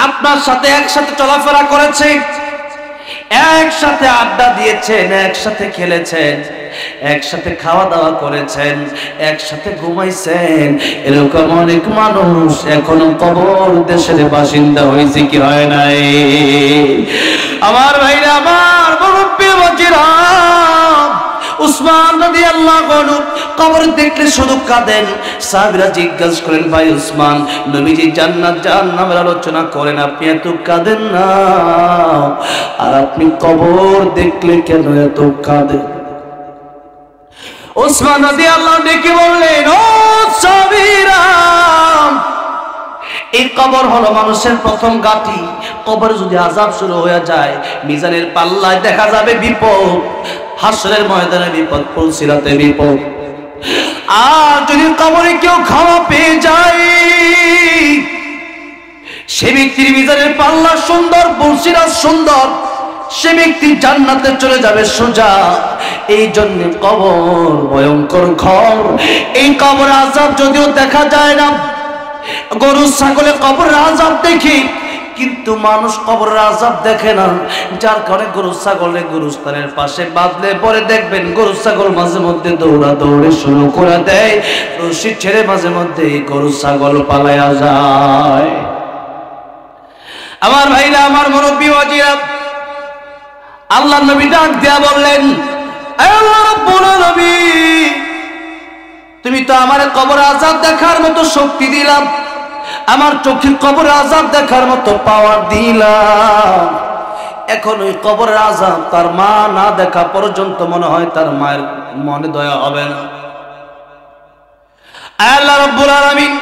আপনার সাথে একসাথে চলাফেরা করেছে, একসাথে আড্ডা দিয়েছেন, একসাথে খেলেছেন, একসাথে খাওয়া দাওয়া করেছেন, একসাথে ঘুমাইছেন, এরকম অনেক মানুষ এখনো কবর দেশের বাসিন্দা হয়েছে কি হয় নাই? আমার ভাইরা, আমার মুরব্বি ওয়াজিরা, উসমান রাদিয়াল্লাহু আনহু কবর দেখলে শুধু কাঁদেন। সাহাবীরা জিজ্ঞাসা করেন, ভাই উসমান, নবীজি জান্নাত জাহান্নামের আলোচনা করেন, আপনি এত কাঁদেন না, আর আপনি কবর দেখলে কেন এত কাঁদেন? উসমান রাদিয়াল্লাহু ডেকে বললেন, ও সাহাবীরা, এই কবর হলো মানুষের প্রথম ঘাঁটি। কবরে যদি আযাব শুরু হয়ে যায়, মিজানের পাল্লায় দেখা যাবে বিপদ, হাসরের ময়দানে বিপদ, পুলসিরাতে বিপদ। আর যদি কবরে কেউ খাওয়া পেয়ে যায়, সে ব্যক্তির মিজানের পাল্লা সুন্দর, পুলসিরাত সুন্দর, সে ব্যক্তি জান্নাতে চলে যাবে সোজা। এই জন্য কবর ভয়ঙ্কর ঘর। এই কবর আযাব যদিও দেখা যায় না, গরু ছাগলে কবর আযাব দেখি, কিন্তু মানুষ কবরের আযাব দেখে না। যার কারণে গরু ছাগলে গরুস্থানের পাশে বাঁধলে পরে দেখবেন গরু ছাগল মাঝে মধ্যে দৌড়াদৌড়ি শুরু করে দেয়, রশি ছেড়ে মাঝে মধ্যে গরু ছাগল পালায়া যায়। আমার ভাইরা, আমার মুরব্বি ওয়াজিরা, আল্লাহর নবী ডাক দিয়া বললেন, হে আল্লাহ রাব্বুল আলামিন, তুমি তো আমার কবর আযাব দেখার মতো শক্তি দিলাম, আমার চোখে কবর আযাব দেখার মতো পাওয়ার দিলাম। এখন ওই কবর আযাব তার মা না দেখা পর্যন্ত মনে হয় তার মায়ের মনে দয়া হবে না। আল্লাহ রাব্বুল আলামিন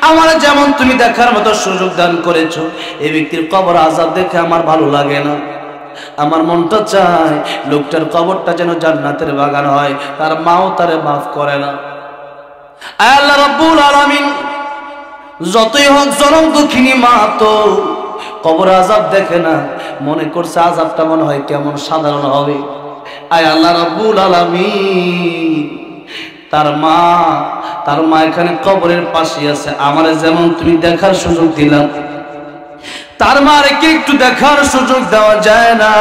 আমার যেমন তুমি দেখার মতো সুযোগ দান করেছো, এই ব্যক্তির কবর আযাব দেখে আমার ভালো লাগে না। আমার মনটা চায় লোকটার কবরটা যেন জান্নাতের বাগান হয়, তার মাও তারে মাফ করে না। আল্লাহ রাব্বুল আলামিন যতই হোক জনম দুঃখিনী মা তো কবর আযাব দেখে না, মনে করছে আযাবটা মনে হয় কেমন সাধারণ হবে। আয় আল্লাহ রাব্বুল আলামিন, তার মা এখানে কবরের পাশে আছে, আমারে যেমন তুমি দেখার সুযোগ দিলাম, তার মারে কি একটু দেখার সুযোগ দেওয়া যায় না?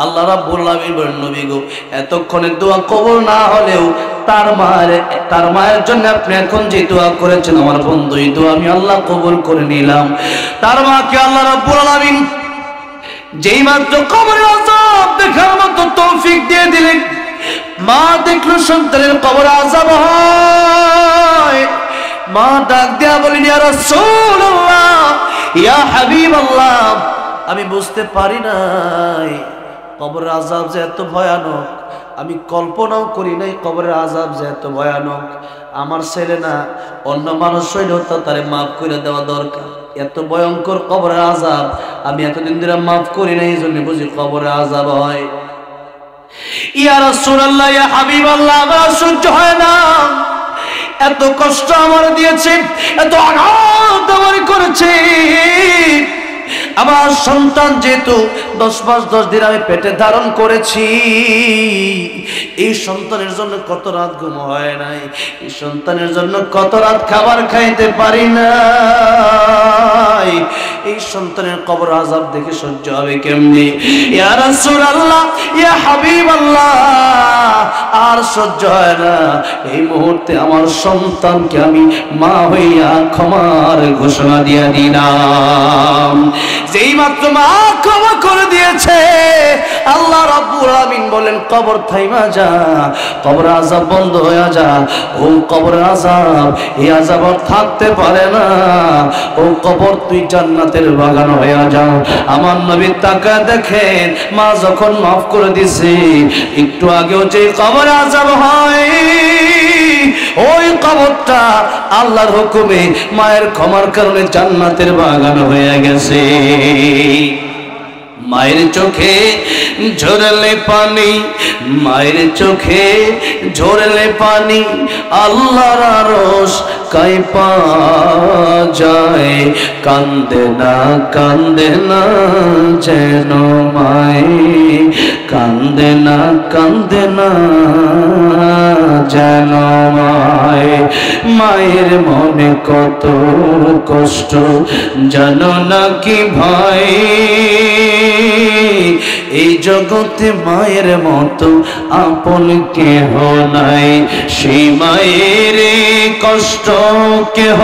আল্লাহ রাব্বুল আলামিন বলেন নবী গো এতক্ষণে দোয়া কবুল না হলেও তার মায়ের জন্য আপনি এখন যে দোয়া করেছেন আমার বন্ধু এই দোয়া আমি আল্লাহ কবুল করে নিলাম। তার মাকে আল্লাহ রাব্বুল আলামিন যেই মাত্র কবরের আযাব দেখার মতো তৌফিক দিয়ে দিলেন, মা দেখলো সন্তানের কবরে আযাব হয়। মা ডাক দেয়া বলেন ইয়া রাসূলুল্লাহ ইয়া হাবিবাল্লাহ, আমি বুঝতে পারি নাই কবরের আযাব যে এত ভয়ানক, আমি কল্পনাও করি নাই কবরের আযাব যে এত ভয়ানক। আমার ছেলে না অন্য মানুষ হইলেও তো তারে মাফ করে দেওয়া দরকার, এত ভয়ঙ্কর কবরের আযাব আমি এতদিন ধরে মাফ করি নাই, এই জন্য বুঝি কবরের আযাব হয়। ইয়া রাসূলুল্লাহ ইয়া হাবিবাল্লাহ, আমার সহ্য হয় না, এত কষ্ট আমার দিয়েছে, এত আঘাত আমার করেছে। আমার সন্তান যেহেতু 10 মাস 10 দিন আমি পেটে ধারণ করেছি, এই সন্তানের জন্য কত রাত ঘুম হয় নাই, এই সন্তানের জন্য কত রাত খাবার খাইতে পারি নাই, এই সন্তানের কবর আযাব দেখে সহ্য হবে কেমনে? ইয়া রাসূলুল্লাহ ইয়া হাবিবাল্লাহ, আর সহ্য হয় না, এই মুহূর্তে আমার সন্তানকে আমি মা হইয়া ক্ষমার ঘোষণা দিয়ে দিলাম। যেই মাত্র মা ক্ষমা করে দিয়েছে আল্লাহ রাব্বুল আলামিন বলেন কবর থাইমা যা, কবর আযাব বন্ধ হয়ে যা, ও কবর আযাব এই আযাব আর থাকতে পারে না, ও কবর তুই জান্নাতের বাগান হয়ে যা। আমার নবী তাকায় দেখেন মা যখন মাফ করে দিছে, একটু আগেও যে কবর আযাব হয় ওই কবরটা আল্লাহর হুকুমে মায়ের ক্ষমার কারণে জান্নাতের বাগান হয়ে গেছে। মায়ের চোখে ঝরলে পানি, মায়ের চোখে ঝরলে পানি, আল্লাহর আরশ কাঁপা যায়, কান্দে না যেন মায়ে, কান্দে না যেন মায়ে। মায়ের মনে কত কষ্ট জানো না কি ভাই, এই জগতে মায়ের মতো আপন কেহ নাই, সেই মায়ের কষ্ট কেহ,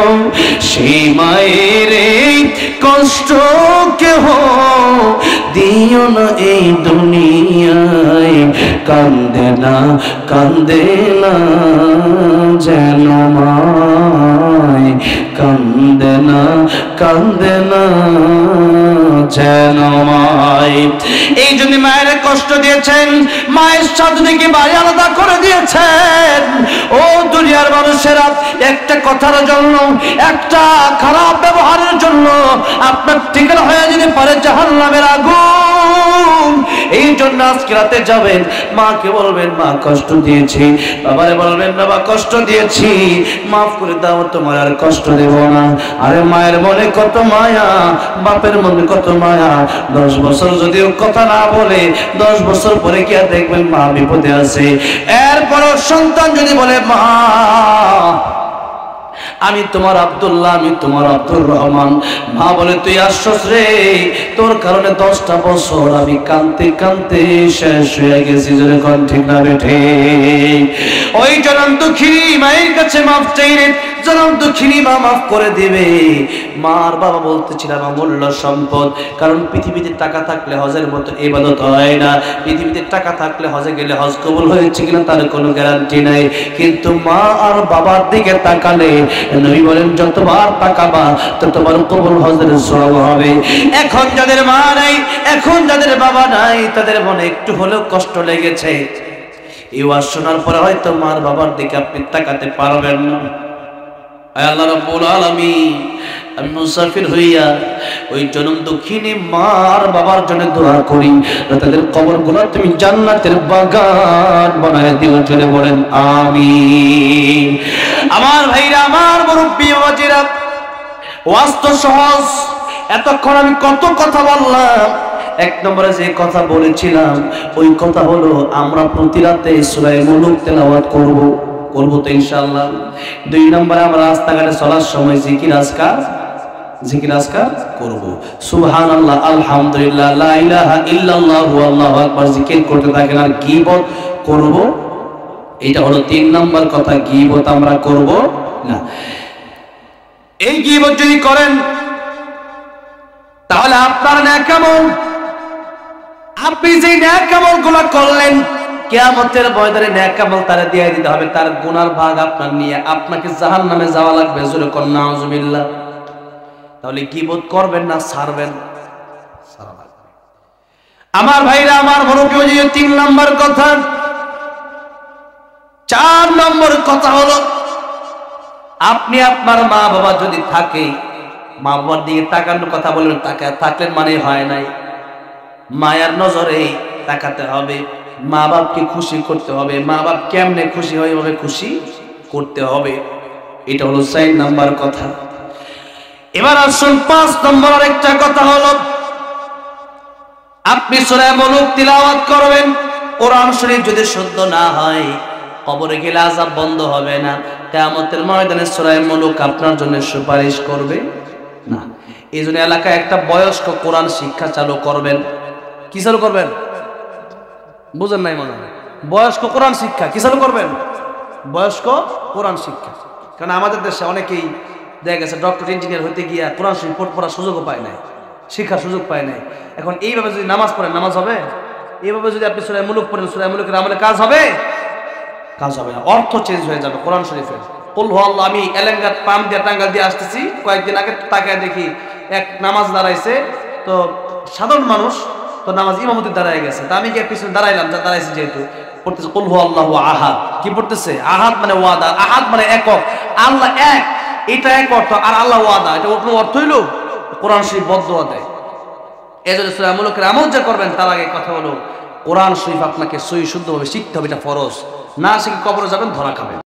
সেই মায়ের কষ্ট কেহ দিও না এই দুনিয়ায়, কান্দে না যেন মায়, কান্দে না যেন মায়। এই জন্য মায়ের কষ্ট দিয়েছেন, মায়ের সাথে থেকে বাড়ি আলাদা করে দিয়েছেন। ও দুনিয়ার মানুষেরা, একটা কথার জন্য, একটা খারাপ ব্যবহারের জন্য আপনার ঠিকানা হয়ে যেতে পারে জাহান্নামের আগুন। এই জন্য আজকে রাতে যাবেন, মাকে বলবেন মা কষ্ট দিয়েছি, বাবারে বলবেন বাবা কষ্ট দিয়েছি, মাফ করে দাও, তোমার আর কষ্ট দেব না। আরে মায়ের মনে কত মায়া, বাপের মনে কত মায়া। 10 বছর যদিও কথা না বলে 10 বছর পরে কি আর দেখবেন মা বিপদে আছে। এরপরও সন্তান যদি বলে মা আমি তোমার আব্দুল্লাহ, আমি তোমার আব্দুর রহমান, মা বলে তুই আসছস রে, তোর কারণে 10টা বছর আমি কাঁদতে শেষ হয়ে গেছি। যদি কোন ঠিক না বেঠে, ওই জনম দুঃখিনী মায়ের কাছে মাফ চাইলে জনম দুঃখিনী মা মাফ করে দিবে। মার বাবা বলতেছিলাম অমূল্য সম্পদ, কারণ পৃথিবীতে টাকা থাকলে হজের মতো ইবাদত হয় না, পৃথিবীতে টাকা থাকলে হজে গেলে হজ কবুল হয়েছে কিনা তার কোনো গ্যারান্টি নাই। কিন্তু মা আর বাবার দিকে তাকালে নবী বলেন যতবার তাকাবা ততবার কবুল হজের সওয়াব হবে। এখন যাদের মা নাই, এখন যাদের বাবা নাই, তাদের মনে একটু হলেও কষ্ট লেগেছে, এই ওয়াজ শোনার পরে হয়তো মার বাবার দিকে আপনি তাকাতে পারবেন না। আল্লাহ রাব্বুল আলামিন, আমি মুসাফির হইয়া ওই জনম দুঃখিনী মার বাবার জন্য দোয়া করি, তাদের কবরগুলো তুমি জান্নাতের বাগান বানায় দিও। চলে বলেন আমিন। আমার ভাইরা, আমার মুরব্বি বাবাজিরা, ওয়াজ তো সহজ, এতক্ষণ আমি কত কথা বললাম। 1 নম্বরে যে কথা বলেছিলাম ওই কথা হলো আমরা প্রতি রাতে সূরা মুলুক তেলাওয়াত করব তো ইনশাআল্লাহ। 2 নম্বরে আমরা রাস্তাঘাটে চলার সময় জিকির আজকার জিকির আজকার করব। সুবহানাল্লাহ, আলহামদুলিল্লাহ, লা ইলাহা ইল্লাল্লাহ, আল্লাহু আকবার জিকির করতে থাকেন। আর গীবত করব, এটা হলো 3 নম্বর কথা, গীবত আমরা করব না। এই গীবত যদি করেন তাহলে আপনার নেক আমল, আপনি যে নেক আমলগুলো করলেন কিয়ামতের ময়দানে নেক আমল তারে দিয়ে দিতে হবে, তার গুনার ভাগ আপনার নিয়ে আপনাকে জাহান্নামে যাওয়া লাগবে। জোরে কোন নাউজুবিল্লাহ। তাহলে গীবত করবেন না ছাড়বেন? আমার ভাইরা, আমার মুরব্বী, 3 নম্বর কথা। 4 নম্বর কথা হলো, আপনি আপনার মা বাবা যদি থাকে, মা বাবার দিকে তাকানোর কথা বলবেন, তাকায় থাকলেন মানে হয় নাই, মায়ার নজরে তাকাতে হবে, মা বাপকে খুশি করতে হবে, মা বাপ কেমনে খুশি হয় ওভাবে খুশি করতে হবে। এটা হলো 4 নম্বর কথা। এবার আসুন 5 নম্বর আরেকটা কথা হলো, আপনি সূরা মুলক তিলাওয়াত করবেন। কোরআন শরীফ যদি শুদ্ধ না হয় কবরে গেলে আযাব বন্ধ হবে না, কিয়ামতের ময়দানে সূরা মুলক আপনার জন্য সুপারিশ করবে না। এই জন্য এলাকায় একটা বয়স্ক কোরআন শিক্ষা চালু করবেন। কি চালু করবেন? বুঝেন নাই মনে হয়? বয়স্ক কোরআন শিক্ষা কি চালু করবেন? বয়স্ক কোরআন শিক্ষা। কারণ আমাদের দেশে অনেকেই দেখা গেছে ডক্টর ইঞ্জিনিয়ার হইতে গিয়া কোরআন শরীফ পড়ার সুযোগও পায় নাই, শিক্ষার সুযোগ পায় নাই। এখন এইভাবে যদি নামাজ পড়েন নামাজ হবে? এইভাবে যদি আপনি সূরা মুলক পড়েন সূরা মুলকের আমলে কাজ হবে? কাজ হবে না, অর্থ চেঞ্জ হয়ে যাবে কোরআন শরীফের। কুল হুয়াল্লাহ, আমি এলেঙ্গার পাম দিয়ে টাঙ্গাল দিয়ে আসতেছি, কয়েকদিন আগে তাকায় দেখি এক নামাজ দাঁড়াইছে, তো সাধারণ মানুষ, তো নামাজ ইমামতি দাঁড়ায় গেছে, তা আমি গিয়ে পিছনে দাঁড়াইলাম, দাঁড়াইছি যেহেতু পড়তেছে কুল হুয়াল্লাহু আহাদ। কি পড়তেছে? আহাদ মানে ওয়াদা, আহাদ মানে একক, আল্লাহ এক, এটা এক অর্থ, আর আল্লাহ ওয়াদা, এটা কোনো অর্থ হইল? কোরআন শরীফ বদদুয়া দেয়। এজন্য সূরা মুলকের আমল যে করবেন তার আগে কথা হলো কোরআন শরীফ আপনাকে সহি শুদ্ধভাবে শিখতে হবে, এটা ফরজ। না শিখে কবরে যাবেন, ধরা খাবেন।